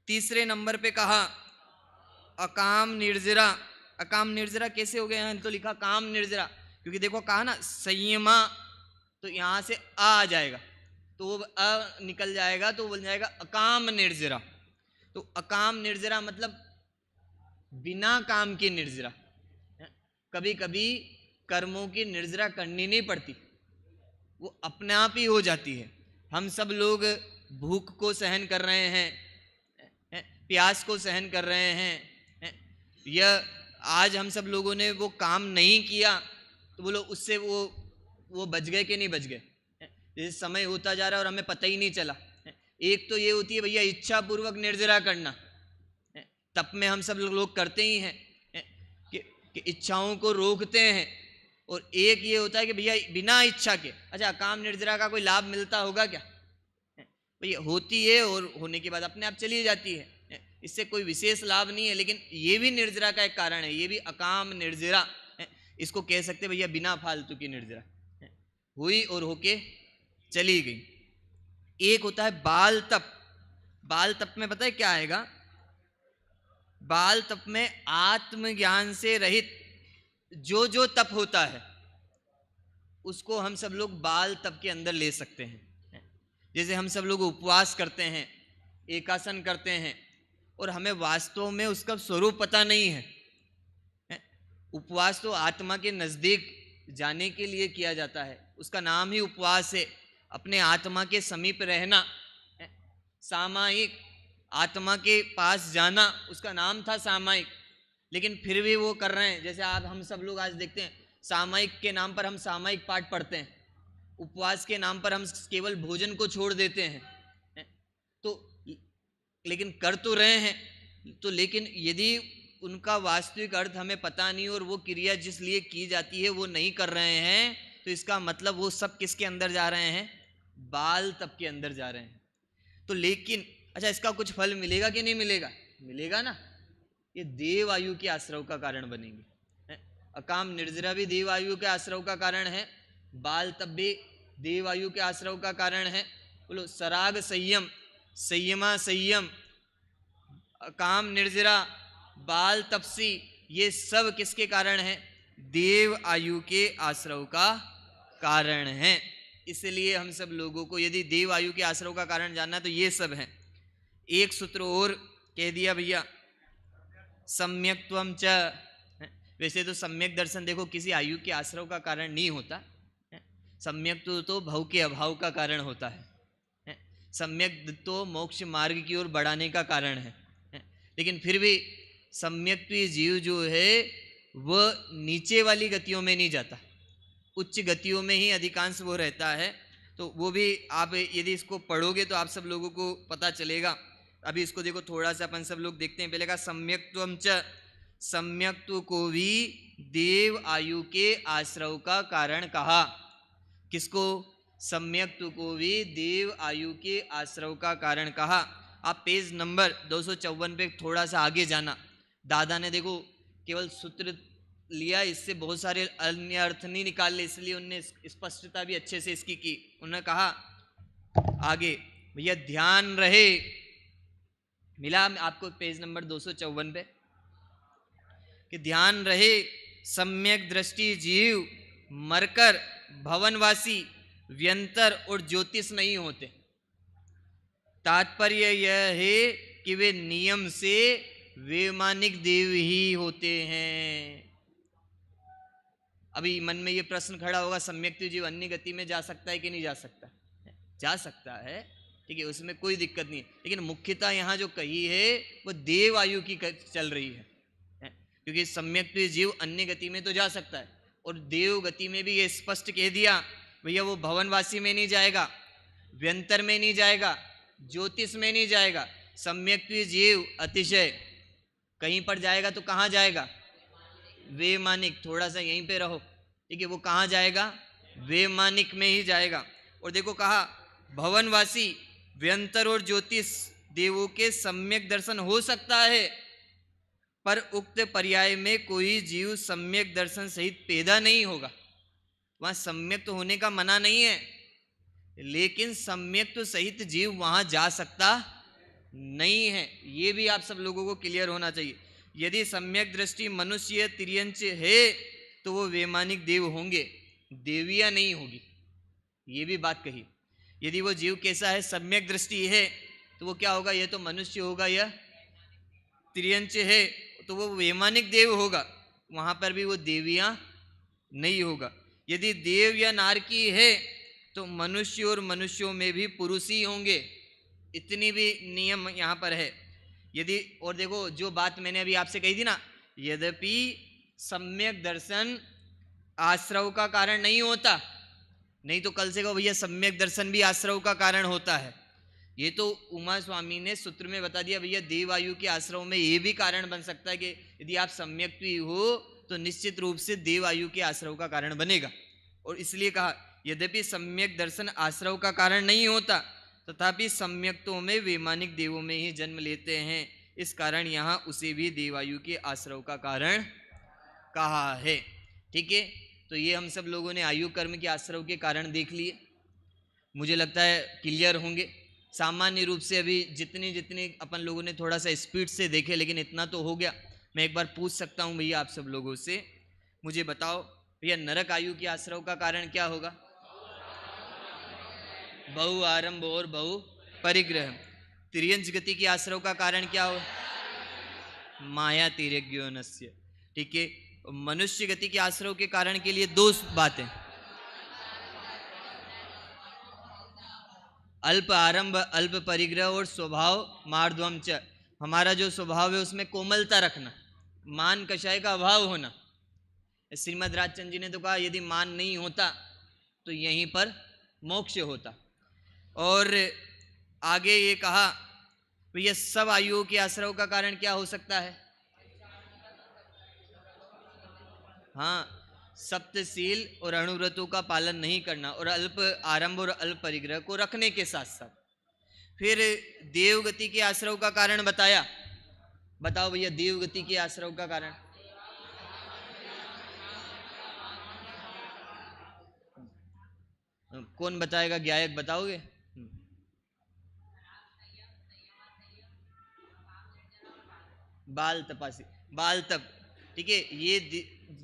S1: तीसरे नंबर पे कहा अकाम निर्जरा, अकाम निर्जरा कैसे हो गया, यहाँ तो लिखा काम निर्जरा, क्योंकि देखो कहा ना संयमा, तो यहाँ से आ जाएगा तो वो अ निकल जाएगा तो बोल जाएगा अकाम निर्जरा। तो अकाम निर्जरा मतलब बिना काम की निर्जरा। कभी कभी कर्मों की निर्जरा करनी नहीं पड़ती, वो अपने आप ही हो जाती है। हम सब लोग भूख को सहन कर रहे हैं, प्यास को सहन कर रहे हैं, या आज हम सब लोगों ने वो काम नहीं किया तो बोलो उससे वो बच गए कि नहीं बच गए, जैसे समय होता जा रहा है और हमें पता ही नहीं चला। एक तो ये होती है भैया इच्छा पूर्वक निर्जरा करना, तप में हम सब लोग करते ही हैं कि इच्छाओं को रोकते हैं, और एक ये होता है कि भैया बिना इच्छा के। अच्छा काम निर्जरा का कोई लाभ मिलता होगा क्या, भैया होती है और होने के बाद अपने आप चली जाती है, इससे कोई विशेष लाभ नहीं है, लेकिन ये भी निर्जरा का एक कारण है, ये भी अकाम निर्जरा, इसको कह सकते भैया बिना फालतू की निर्जरा, हुई और होके चली गई। एक होता है बाल तप, बाल तप में पता है क्या आएगा, बाल तप में आत्मज्ञान से रहित जो जो तप होता है उसको हम सब लोग बाल तप के अंदर ले सकते हैं। जैसे हम सब लोग उपवास करते हैं, एकासन करते हैं, और हमें वास्तव में उसका स्वरूप पता नहीं है। उपवास तो आत्मा के नजदीक जाने के लिए किया जाता है, उसका नाम ही उपवास है, अपने आत्मा के समीप रहना, सामायिक आत्मा के पास जाना, उसका नाम था सामायिक। लेकिन फिर भी वो कर रहे हैं, जैसे आप हम सब लोग आज देखते हैं सामायिक के नाम पर हम सामायिक पाठ पढ़ते हैं, उपवास के नाम पर हम केवल भोजन को छोड़ देते हैं, तो लेकिन कर तो रहे हैं, तो लेकिन यदि उनका वास्तविक अर्थ हमें पता नहीं और वो क्रिया जिस लिए की जाती है वो नहीं कर रहे हैं, तो इसका मतलब वो सब किसके अंदर जा रहे हैं, बाल तप के अंदर जा रहे हैं। तो लेकिन अच्छा इसका कुछ फल मिलेगा कि नहीं मिलेगा, मिलेगा ना, ये देव आयु के आश्रव का कारण बनेंगे। अकाम निर्जरा भी देव आयु के आश्रव का कारण है, बाल तप भी देव आयु के आश्रव का कारण है। बोलो सराग संयम, संयमा संयम, काम निर्जरा, बाल, तपसी, ये सब किसके कारण है? देव आयु के आश्रव का कारण है। इसलिए हम सब लोगों को यदि देव आयु के आश्रव का कारण जानना है तो ये सब है। एक सूत्र और कह दिया भैया, सम्यक्त्वम च। वैसे तो सम्यक दर्शन देखो किसी आयु के आश्रव का कारण नहीं होता, सम्यक तो भव के अभाव का कारण होता है, सम्यक तो मोक्ष मार्ग की ओर बढ़ाने का कारण है। लेकिन फिर भी सम्यक्त्व जीव जो है वह नीचे वाली गतियों में नहीं जाता, उच्च गतियों में ही अधिकांश वो रहता है। तो वो भी आप यदि इसको पढ़ोगे तो आप सब लोगों को पता चलेगा। अभी इसको देखो थोड़ा सा अपन सब लोग देखते हैं। पहले का सम्यक्त्वम च, सम्यक्त्व को भी देव आयु के आश्रव का कारण कहा। किसको? सम्यक्त्व को भी देव आयु के आश्रव का कारण कहा। आप पेज नंबर 254 पे थोड़ा सा आगे जाना। दादा ने देखो केवल सूत्र लिया, इससे बहुत सारे अन्य अर्थ नहीं निकाले, इसलिए उनने स्पष्टता भी अच्छे से इसकी की। उन्होंने कहा आगे भैया ध्यान रहे, मिला आपको पेज नंबर 254 पे, कि ध्यान रहे सम्यक दृष्टि जीव मरकर भवनवासी, व्यंतर और ज्योतिष नहीं होते। तात्पर्य यह है कि वे नियम से वैमानिक देव ही होते हैं। अभी मन में ये प्रश्न खड़ा होगा, सम्यक जीव अन्य गति में जा सकता है कि नहीं जा सकता? जा सकता है, ठीक है, उसमें कोई दिक्कत नहीं है। लेकिन मुख्यतः यहाँ जो कही है वो देव आयु की चल रही है, क्योंकि सम्यक जीव अन्य गति में तो जा सकता है, और देव गति में भी ये स्पष्ट कह दिया भैया वो भवनवासी में नहीं जाएगा, व्यंतर में नहीं जाएगा, ज्योतिष में नहीं जाएगा। सम्यक जीव अतिशय कहीं पर जाएगा तो कहाँ जाएगा? वैमानिक। थोड़ा सा यहीं पे रहो, ठीक है, वो कहाँ जाएगा? वैमानिक में ही जाएगा। और देखो कहा भवनवासी, व्यंतर और ज्योतिष देवों के सम्यक दर्शन हो सकता है, पर उक्त पर्याय में कोई जीव सम्यक दर्शन सहित पैदा नहीं होगा। वहां सम्यक तो होने का मना नहीं है, लेकिन सम्यक तो सहित जीव वहां जा सकता नहीं है। ये भी आप सब लोगों को क्लियर होना चाहिए। यदि सम्यक दृष्टि मनुष्य तिर्यंच है तो वो वैमानिक देव होंगे, देवियां नहीं होगी। ये भी बात कही। यदि वो जीव कैसा है? सम्यक दृष्टि है, तो वो क्या होगा? ये तो मनुष्य होगा या तिर्यंच है तो वो वैमानिक देव होगा, वहां पर भी वो देवियां नहीं होगा। यदि देव या नारकी है तो मनुष्य और मनुष्यों में भी पुरुष ही होंगे, इतनी भी नियम यहाँ पर है। यदि और देखो जो बात मैंने अभी आपसे कही थी ना, यद्यपि सम्यक दर्शन आश्रव का कारण नहीं होता, नहीं तो कल से कहो भैया सम्यक दर्शन भी आश्रव का कारण होता है। ये तो उमा स्वामी ने सूत्र में बता दिया भैया देव आयु के आश्रव में ये भी कारण बन सकता है कि यदि आप सम्यक हो तो निश्चित रूप से देव आयु के आश्रव का कारण बनेगा। और इसलिए कहा यद्यपि सम्यक दर्शन आश्रव का कारण नहीं होता, तथापि सम्यक्तों में वैमानिक देवों में ही जन्म लेते हैं, इस कारण यहाँ उसे भी देवायु के आश्रव का कारण कहा है। ठीक है, तो ये हम सब लोगों ने आयु कर्म के आश्रव के कारण देख लिए। मुझे लगता है क्लियर होंगे। सामान्य रूप से अभी जितनी जितनी अपन लोगों ने थोड़ा सा स्पीड से देखे, लेकिन इतना तो हो गया। मैं एक बार पूछ सकता हूँ भैया आप सब लोगों से, मुझे बताओ भैया नरक आयु के आश्रव का कारण क्या होगा? बहु आरंभ और बहु परिग्रह। तिर्यंच गति के आश्रव का कारण क्या हो? माया तिर्यज्ञोनस्य। ठीक है, मनुष्य गति के आश्रव के कारण के लिए दो बातें, अल्प आरंभ अल्प परिग्रह और स्वभाव मार्द्वम च। हमारा जो स्वभाव है उसमें कोमलता रखना, मान कषाय का अभाव होना। श्रीमद राजचंद्र जी ने तो कहा यदि मान नहीं होता तो यहीं पर मोक्ष होता। और आगे ये कहा भैया सब आयुओं के आश्रव का कारण क्या हो सकता है? हाँ, सप्तशील और अणुव्रतों का पालन नहीं करना, और अल्प आरंभ और अल्प परिग्रह को रखने के साथ साथ फिर देवगति के आश्रव का कारण बताया। बताओ भैया देवगति के आश्रव का कारण। कौन बताएगा? गायक बताओगे? बाल तपासी, बाल तप, ठीक है, ये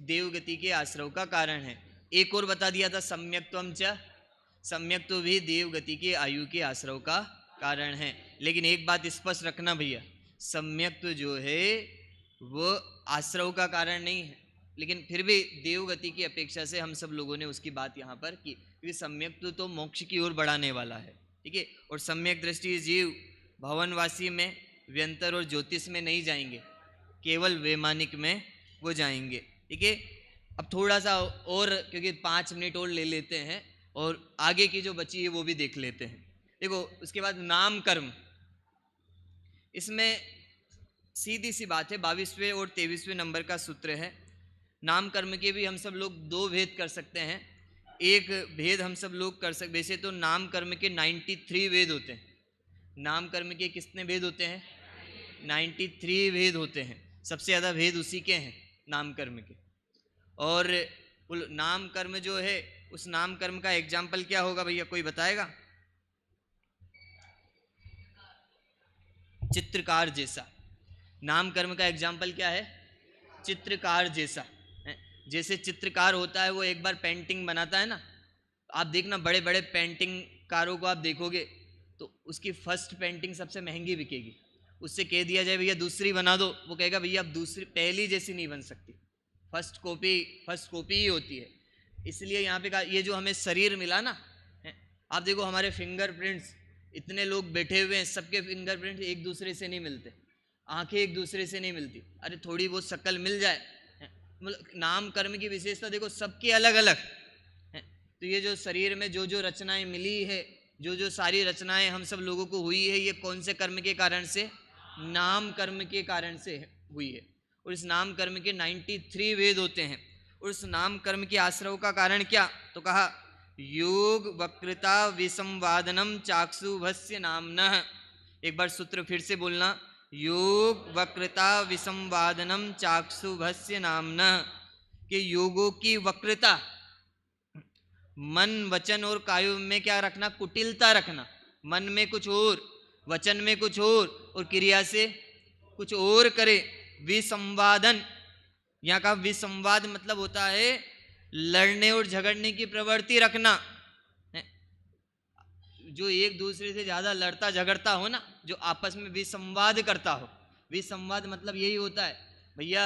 S1: देवगति के आश्रव का कारण है। एक और बता दिया था सम्यक्त्वम च, सम्यक्त्व भी देवगति के आयु के आश्रव का कारण है। लेकिन एक बात स्पष्ट रखना भैया, सम्यक्त्व जो है वो आश्रव का कारण नहीं है, लेकिन फिर भी देवगति की अपेक्षा से हम सब लोगों ने उसकी बात यहाँ पर की, क्योंकि सम्यक्त्व तो मोक्ष की ओर बढ़ाने वाला है, ठीक है। और सम्यक दृष्टि जीव भवनवासी में, व्यंतर और ज्योतिष में नहीं जाएंगे, केवल वैमानिक में वो जाएंगे, ठीक है। अब थोड़ा सा और, क्योंकि 5 मिनट और ले लेते हैं और आगे की जो बची है वो भी देख लेते हैं। देखो उसके बाद नाम कर्म, इसमें सीधी सी बात है, 22वें और 23वें नंबर का सूत्र है। नाम कर्म के भी हम सब लोग 2 भेद कर सकते हैं। एक भेद हम सब लोग कर सकते, वैसे तो नाम कर्म के 93 वेद होते हैं। नाम कर्म के कितने भेद होते हैं? 93 भेद होते हैं। सबसे ज़्यादा भेद उसी के हैं, नाम कर्म के। और नाम कर्म जो है, उस नाम कर्म का एग्जाम्पल क्या होगा भैया, कोई बताएगा? चित्रकार जैसा। नाम कर्म का एग्जाम्पल क्या है? चित्रकार जैसा। जैसे चित्रकार होता है वो एक बार पेंटिंग बनाता है ना, आप देखना बड़े बड़े पेंटिंगकारों को आप देखोगे तो उसकी फर्स्ट पेंटिंग सबसे महंगी बिकेगी। उससे कह दिया जाए भैया दूसरी बना दो, वो कहेगा भैया अब दूसरी, पहली जैसी नहीं बन सकती, फर्स्ट कॉपी ही होती है। इसलिए यहाँ पे कहा, ये जो हमें शरीर मिला ना, आप देखो हमारे फिंगरप्रिंट्स, इतने लोग बैठे हुए हैं, सबके फिंगरप्रिंट्स एक दूसरे से नहीं मिलते, आंखें एक दूसरे से नहीं मिलती। अरे थोड़ी बहुत शक्ल मिल जाए, मतलब नाम कर्म की विशेषता देखो सबकी अलग अलग है। तो ये जो शरीर में जो जो रचनाएं मिली है, जो जो सारी रचनाएं हम सब लोगों को हुई है, ये कौन से कर्म के कारण से? नाम कर्म के कारण से हुई है। और इस नाम कर्म के 93 वेद होते हैं। और उस नाम कर्म के आश्रव का कारण क्या? तो कहा योग वक्रता विसंवादनम चाक्षुभस्य नामनः। एक बार सूत्र फिर से बोलना, योग वक्रता विसंवादनम चाक्षुभस्य नामनः। कि योगों की वक्रता, मन वचन और कायु में क्या रखना? कुटिलता रखना। मन में कुछ और, वचन में कुछ और क्रिया से कुछ और करे। विसंवादन, यहाँ का विसंवाद मतलब होता है लड़ने और झगड़ने की प्रवृत्ति रखना। जो एक दूसरे से ज्यादा लड़ता झगड़ता हो ना, जो आपस में विसंवाद करता हो, विसंवाद मतलब यही होता है भैया,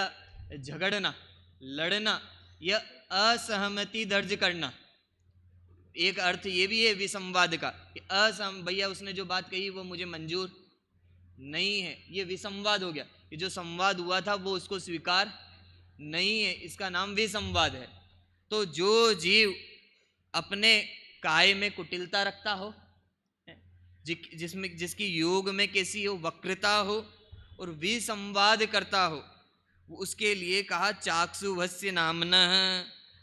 S1: झगड़ना, लड़ना या असहमति दर्ज करना। एक अर्थ ये भी है विसंवाद का कि भैया उसने जो बात कही वो मुझे मंजूर नहीं है, ये विसंवाद हो गया। कि जो संवाद हुआ था वो उसको स्वीकार नहीं है, इसका नाम विसंवाद है। तो जो जीव अपने काय में कुटिलता रखता हो, जिसकी योग में कैसी हो? वक्रता हो और विसंवाद करता हो, उसके लिए कहा चाक्षुभस्य नामनः।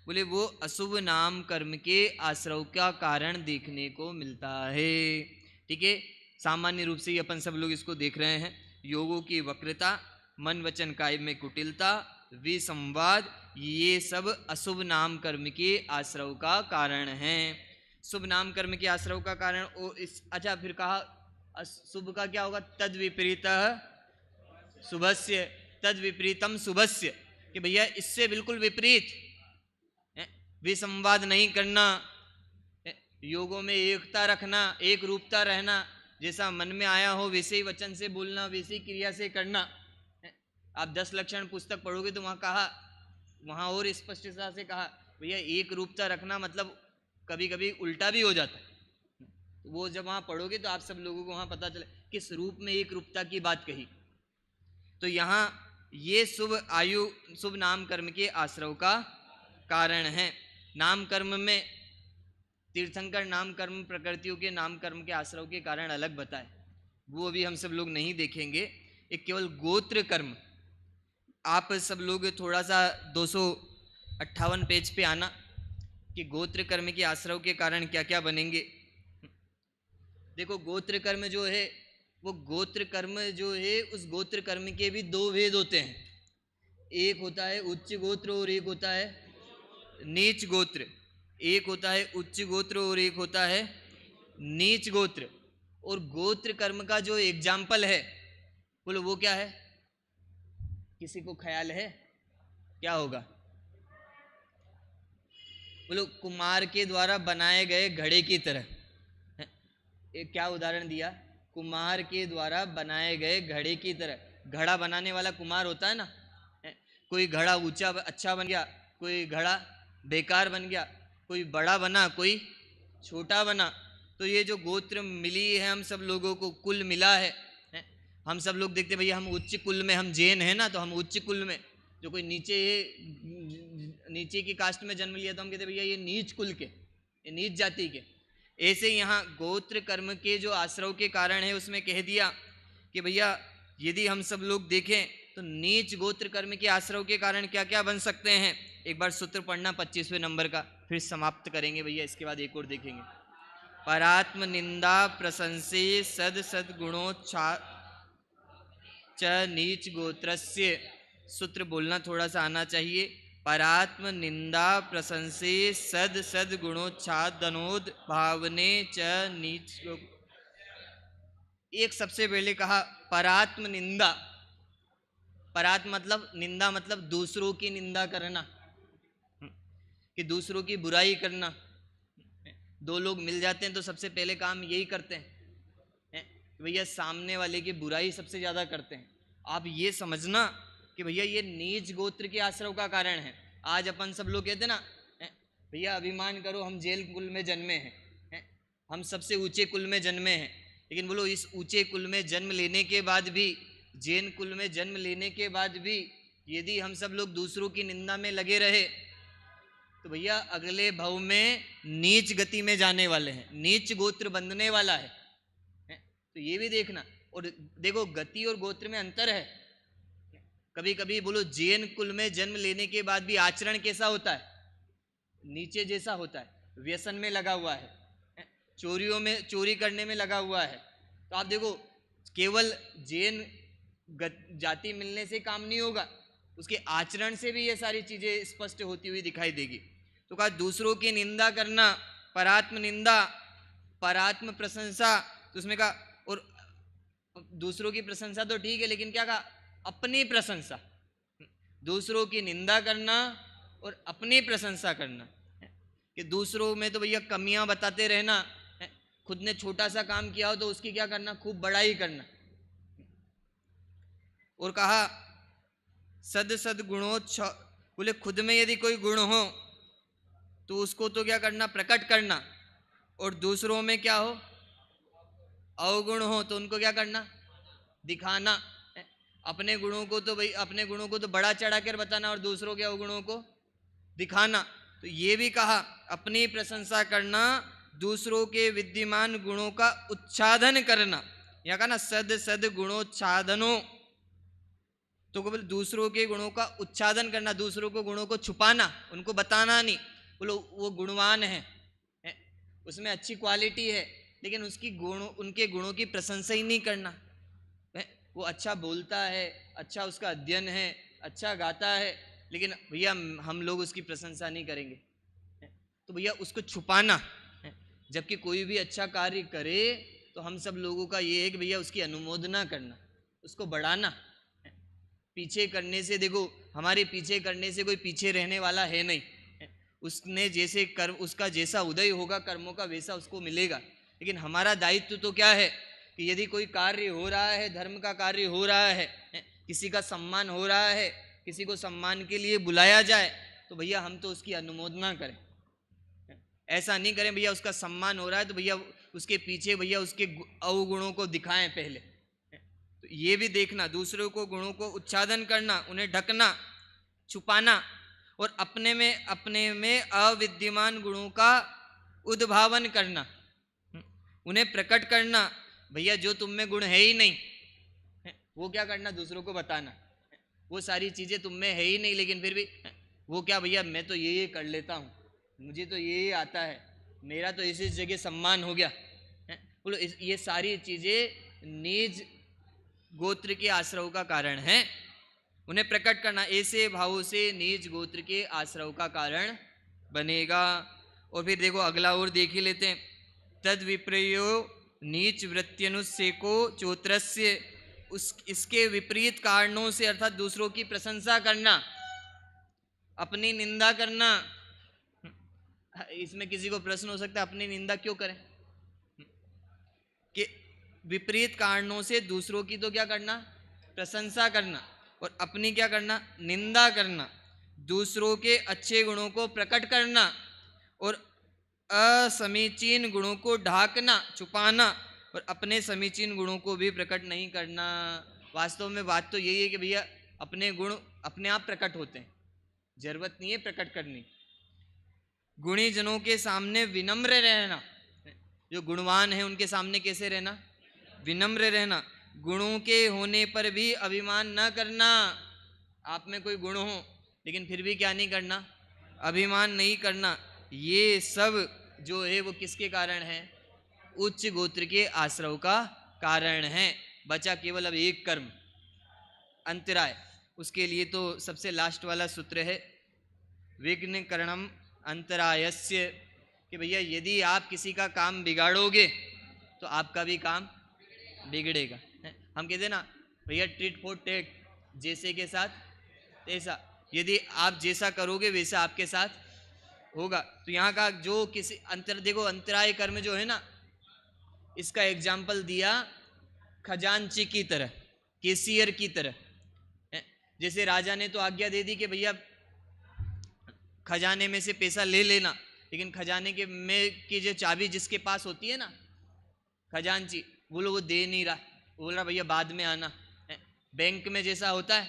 S1: बोले वो अशुभ नाम कर्म के आश्रव का कारण देखने को मिलता है, ठीक है। सामान्य रूप से ही अपन सब लोग इसको देख रहे हैं। योगों की वक्रता, मन वचन काय में कुटिलता, विसंवाद, ये सब अशुभ नाम कर्म के आश्रव का कारण है। शुभ नाम कर्म के आश्रव का कारण अच्छा फिर कहा शुभ का क्या होगा? तद विपरीत शुभस्य, तद विपरीतम शुभस्य। कि भैया इससे बिल्कुल विपरीत, विसंवाद नहीं करना, योगों में एकता रखना, एक रूपता रहना, जैसा मन में आया हो वैसे ही वचन से बोलना, वैसी क्रिया से करना। आप 10 लक्षण पुस्तक पढ़ोगे तो वहाँ और स्पष्टता से कहा भैया एक रूपता रखना, मतलब कभी कभी उल्टा भी हो जाता है। वो जब वहाँ पढ़ोगे तो आप सब लोगों को वहाँ पता चले किस रूप में एक रूपता की बात कही। तो यहाँ ये शुभ नाम कर्म के आश्रव का कारण है। नाम कर्म में तीर्थंकर नाम कर्म प्रकृतियों के नाम कर्म के आश्रव के कारण अलग बताए, वो अभी हम सब लोग नहीं देखेंगे। एक केवल गोत्र कर्म, आप सब लोग थोड़ा सा 258 पेज पे आना कि गोत्र कर्म के आश्रव के कारण क्या क्या बनेंगे। देखो गोत्र कर्म जो है, वो गोत्र कर्म जो है, उस गोत्र कर्म के भी 2 भेद होते हैं। एक होता है उच्च गोत्र और एक होता है नीच गोत्र। एक होता है उच्च गोत्र और एक होता है नीच गोत्र। और गोत्र कर्म का जो एग्जाम्पल है, बोलो वो क्या है? किसी को ख्याल है क्या होगा? बोलो, कुम्हार के द्वारा बनाए गए घड़े की तरह। एक क्या उदाहरण दिया? कुम्हार के द्वारा बनाए गए घड़े की तरह। घड़ा बनाने वाला कुम्हार होता है ना, कोई घड़ा ऊंचा अच्छा बन गया, कोई घड़ा बेकार बन गया, कोई बड़ा बना, कोई छोटा बना। तो ये जो गोत्र मिली है हम सब लोगों को, कुल मिला है, हम सब लोग देखते भैया हम उच्च कुल में, हम जैन है ना, तो हम उच्च कुल में, जो कोई नीचे की कास्ट में जन्म लिया तो हम कहते भैया ये नीच कुल के, ये नीच जाति के। ऐसे यहाँ गोत्र कर्म के जो आश्रव के कारण है उसमें कह दिया कि भैया यदि हम सब लोग देखें तो नीच गोत्र कर्म के आश्रव के कारण क्या क्या बन सकते हैं। एक बार सूत्र पढ़ना 25वें नंबर का, फिर समाप्त करेंगे भैया, इसके बाद एक और देखेंगे। परात्म निंदा प्रशंसे सद सद गुणोच्छा च नीच गोत्रस्य। सूत्र बोलना थोड़ा सा आना चाहिए। परात्म निंदा प्रशंसे सद सद गुणोच्छादनोद भावने च नीच। एक सबसे पहले कहा परात्म निंदा। परात्म मतलब निंदा, मतलब दूसरों की निंदा करना, कि दूसरों की बुराई करना। दो लोग मिल जाते हैं तो सबसे पहले काम यही करते हैं, भैया सामने वाले की बुराई सबसे ज्यादा करते हैं। आप ये समझना कि भैया ये नीच गोत्र के आश्रव का कारण है। आज अपन सब लोग कहते ना भैया अभिमान करो हम जेल कुल में जन्मे हैं, हम सबसे ऊंचे कुल में जन्मे हैं। लेकिन बोलो इस ऊंचे कुल में जन्म लेने के बाद भी, जैन कुल में जन्म लेने के बाद भी यदि हम सब लोग दूसरों की निंदा में लगे रहे तो भैया अगले भव में नीच गति में जाने वाले हैं, नीच गोत्र बंधने वाला है। तो ये भी देखना। और देखो गति और गोत्र में अंतर है। कभी कभी बोलो जैन कुल में जन्म लेने के बाद भी आचरण कैसा होता है? नीचे जैसा होता है, व्यसन में लगा हुआ है, चोरियों में, चोरी करने में लगा हुआ है। तो आप देखो केवल जैन जाति मिलने से काम नहीं होगा, उसके आचरण से भी ये सारी चीजें स्पष्ट होती हुई दिखाई देगी। तो कहा दूसरों की निंदा करना, परात्म निंदा, परात्म प्रशंसा। तो उसमें कहा और दूसरों की प्रशंसा तो ठीक है, लेकिन क्या कहा? अपनी प्रशंसा। दूसरों की निंदा करना और अपनी प्रशंसा करना, कि दूसरों में तो भैया कमियां बताते रहना, खुद ने छोटा सा काम किया हो तो उसकी क्या करना? खूब बड़ाई करना। और कहा सद सद गुणोच्छ, बोले खुद में यदि कोई गुण हो तो उसको तो क्या करना? प्रकट करना। और दूसरों में क्या हो? अवगुण हो तो उनको क्या करना? दिखाना। अपने गुणों को तो भाई, अपने गुणों को तो बड़ा चढ़ा कर बताना और दूसरों के अवगुणों को दिखाना। तो ये भी कहा अपनी प्रशंसा करना, दूसरों के विद्यमान गुणों का उच्छादन करना। या कहा ना सद सद गुणोच्छादनो, तो बोले दूसरों के गुणों का उच्छादन करना, दूसरों को गुणों को छुपाना, उनको बताना नहीं। बोलो वो गुणवान है, उसमें अच्छी क्वालिटी है, लेकिन उसकी गुणों, उनके गुणों की प्रशंसा ही नहीं करना। वो अच्छा बोलता है, अच्छा उसका अध्ययन है, अच्छा गाता है, लेकिन भैया हम लोग उसकी प्रशंसा नहीं करेंगे। तो भैया उसको छुपाना। जबकि कोई भी अच्छा कार्य करे तो हम सब लोगों का ये है कि भैया उसकी अनुमोदना करना, उसको बढ़ाना। पीछे करने से, देखो हमारे पीछे करने से कोई पीछे रहने वाला है नहीं। उसने जैसे कर्म, उसका जैसा उदय होगा कर्मों का वैसा उसको मिलेगा। लेकिन हमारा दायित्व तो क्या है कि यदि कोई कार्य हो रहा है, धर्म का कार्य हो रहा है, किसी का सम्मान हो रहा है, किसी को सम्मान के लिए बुलाया जाए, तो भैया हम तो उसकी अनुमोदना करें। ऐसा नहीं करें भैया उसका सम्मान हो रहा है तो भैया उसके पीछे भैया उसके अवगुणों को दिखाएं पहले। तो ये भी देखना, दूसरों को गुणों को उच्छादन करना, उन्हें ढकना, छुपाना, और अपने में अविद्यमान गुणों का उद्भावन करना, उन्हें प्रकट करना। भैया जो तुम में गुण है ही नहीं, वो क्या करना? दूसरों को बताना। वो सारी चीजें तुम में है ही नहीं, लेकिन फिर भी वो क्या? भैया मैं तो ये कर लेता हूँ, मुझे तो ये आता है, मेरा तो इस जगह सम्मान हो गया। बोलो ये सारी चीजें नीच गोत्र के आश्रव का कारण है। उन्हें प्रकट करना, ऐसे भावों से नीच गोत्र के आश्रव का कारण बनेगा। और फिर देखो अगला और देख ही लेते हैं। तद विप्रयो नीच वृत्त्यनुसेको चोत्रस्य इसके विपरीत कारणों से अर्थात दूसरों की प्रशंसा करना, अपनी निंदा करना। इसमें किसी को प्रश्न हो सकता है अपनी निंदा क्यों करें? कि विपरीत कारणों से दूसरों की तो क्या करना? प्रशंसा करना, और अपनी क्या करना? निंदा करना। दूसरों के अच्छे गुणों को प्रकट करना और असमीचीन गुणों को ढाकना, छुपाना, और अपने समीचीन गुणों को भी प्रकट नहीं करना। वास्तव में बात तो यही है कि भैया अपने गुण अपने आप प्रकट होते हैं, जरूरत नहीं है प्रकट करनी। गुणी जनों के सामने विनम्र रहना, जो गुणवान है उनके सामने कैसे रहना? विनम्र रहना। गुणों के होने पर भी अभिमान न करना। आप में कोई गुण हो लेकिन फिर भी क्या नहीं करना? अभिमान नहीं करना। ये सब जो है वो किसके कारण है? उच्च गोत्र के आश्रव का कारण है। बचा केवल अब एक कर्म, अंतराय। उसके लिए तो सबसे लास्ट वाला सूत्र है विघ्न करणम अंतरायस्य, कि भैया यदि आप किसी का काम बिगाड़ोगे तो आपका भी काम बिगड़ेगा। हम कहते ना भैया टिट फॉर टेट, जैसे के साथ तैसा। यदि आप जैसा करोगे वैसा आपके साथ होगा। तो यहाँ का जो किसी देखो अंतराय कर्म जो है ना, इसका एग्जाम्पल दिया खजांची की तरह, केसियर की तरह। जैसे राजा ने तो आज्ञा दे दी कि भैया खजाने में से पैसा ले लेना, लेकिन खजाने के में की जो चाबी जिसके पास होती है ना, खजांची, वो दे नहीं रहा। बोल रहा भैया बाद में आना। बैंक में जैसा होता है,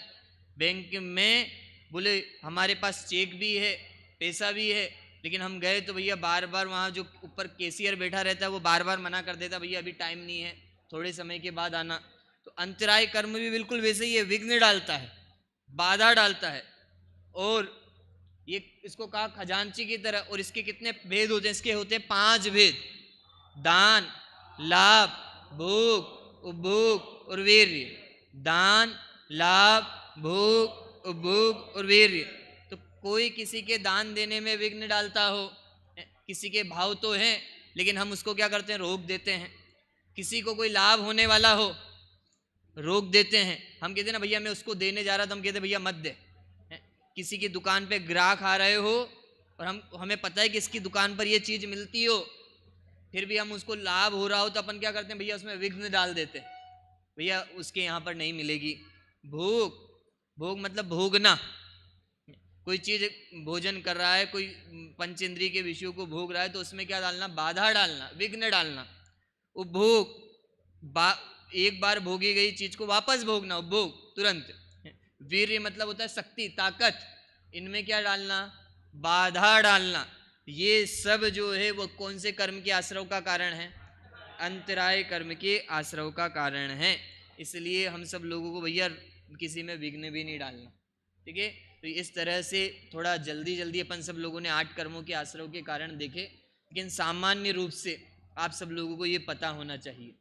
S1: बैंक में बोले हमारे पास चेक भी है, पैसा भी है, लेकिन हम गए तो भैया बार बार वहाँ जो ऊपर कैशियर बैठा रहता है वो बार बार मना कर देता, भैया अभी टाइम नहीं है, थोड़े समय के बाद आना। तो अंतराय कर्म भी बिल्कुल वैसे ही है, विघ्न डालता है, बाधा डालता है। और ये इसको कहा खजांची की तरह। और इसके कितने भेद होते हैं? इसके होते हैं 5 भेद: दान, लाभ, भोग, उपभोग और वीर्य। दान, लाभ, भोग, उपभोग और वीर्य। तो कोई किसी के दान देने में विघ्न डालता हो, किसी के भाव तो हैं लेकिन हम उसको क्या करते हैं? रोक देते हैं। किसी को कोई लाभ होने वाला हो, रोक देते हैं। हम कहते हैं ना भैया मैं उसको देने जा रहा था, हम कहते भैया मत दे। किसी की दुकान पे ग्राहक आ रहे हो और हमें पता है कि इसकी दुकान पर ये चीज मिलती हो, फिर भी हम उसको लाभ हो रहा हो तो अपन क्या करते हैं? भैया उसमें विघ्न डाल देते हैं, भैया उसके यहाँ पर नहीं मिलेगी। भोग, भोग मतलब भोगना। कोई चीज भोजन कर रहा है, कोई पंचेंद्रिय के विषयों को भोग रहा है, तो उसमें क्या डालना? बाधा डालना, विघ्न डालना। उपभोग, एक बार भोगी गई चीज को वापस भोगना, उपभोग तुरंत। वीर्य मतलब होता है शक्ति, ताकत। इनमें क्या डालना? बाधा डालना। ये सब जो है वो कौन से कर्म के आश्रव का कारण है? अंतराय कर्म के आश्रव का कारण है। इसलिए हम सब लोगों को भैया किसी में विघ्न भी नहीं डालना, ठीक है। तो इस तरह से थोड़ा जल्दी जल्दी अपन सब लोगों ने 8 कर्मों के आश्रव के कारण देखे, लेकिन सामान्य रूप से आप सब लोगों को ये पता होना चाहिए।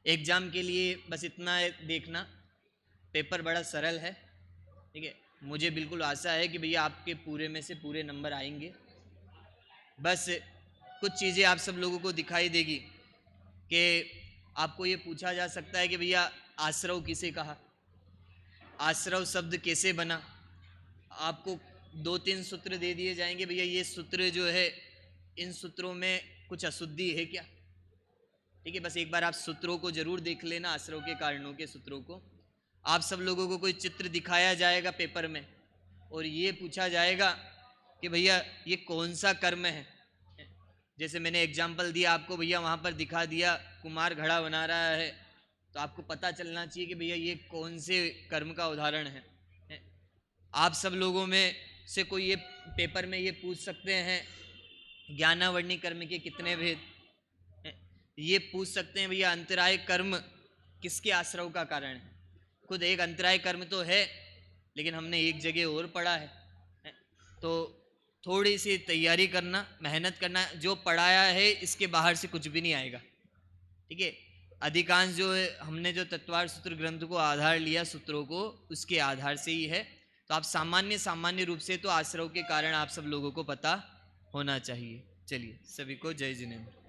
S1: एग्जाम के लिए बस इतना देखना, पेपर बड़ा सरल है, ठीक है। मुझे बिल्कुल आशा है कि भैया आपके पूरे में से पूरे नंबर आएंगे। बस कुछ चीज़ें आप सब लोगों को दिखाई देगी कि आपको ये पूछा जा सकता है कि भैया आश्रव किसे कहा, आश्रव शब्द कैसे बना। आपको 2-3 सूत्र दे दिए जाएंगे, भैया ये सूत्र जो है इन सूत्रों में कुछ अशुद्धि है क्या, ठीक है। बस एक बार आप सूत्रों को जरूर देख लेना, आश्रव के कारणों के सूत्रों को। आप सब लोगों को कोई चित्र दिखाया जाएगा पेपर में और ये पूछा जाएगा कि भैया ये कौन सा कर्म है। जैसे मैंने एग्जाम्पल दिया आपको, भैया वहाँ पर दिखा दिया कुमार घड़ा बना रहा है, तो आपको पता चलना चाहिए कि भैया ये कौन से कर्म का उदाहरण है। आप सब लोगों में से कोई ये पेपर में ये पूछ सकते हैं ज्ञानावर्णी कर्म के कितने भेद, ये पूछ सकते हैं भैया अंतराय कर्म किसके आश्रव का कारण है। खुद एक अंतराय कर्म तो है लेकिन हमने एक जगह और पढ़ा है, तो थोड़ी सी तैयारी करना, मेहनत करना। जो पढ़ाया है इसके बाहर से कुछ भी नहीं आएगा, ठीक है। अधिकांश जो है हमने जो तत्वार्थ सूत्र ग्रंथ को आधार लिया, सूत्रों को उसके आधार से ही है। तो आप सामान्य रूप से तो आश्रव के कारण आप सब लोगों को पता होना चाहिए। चलिए सभी को जय जिनेंद्र।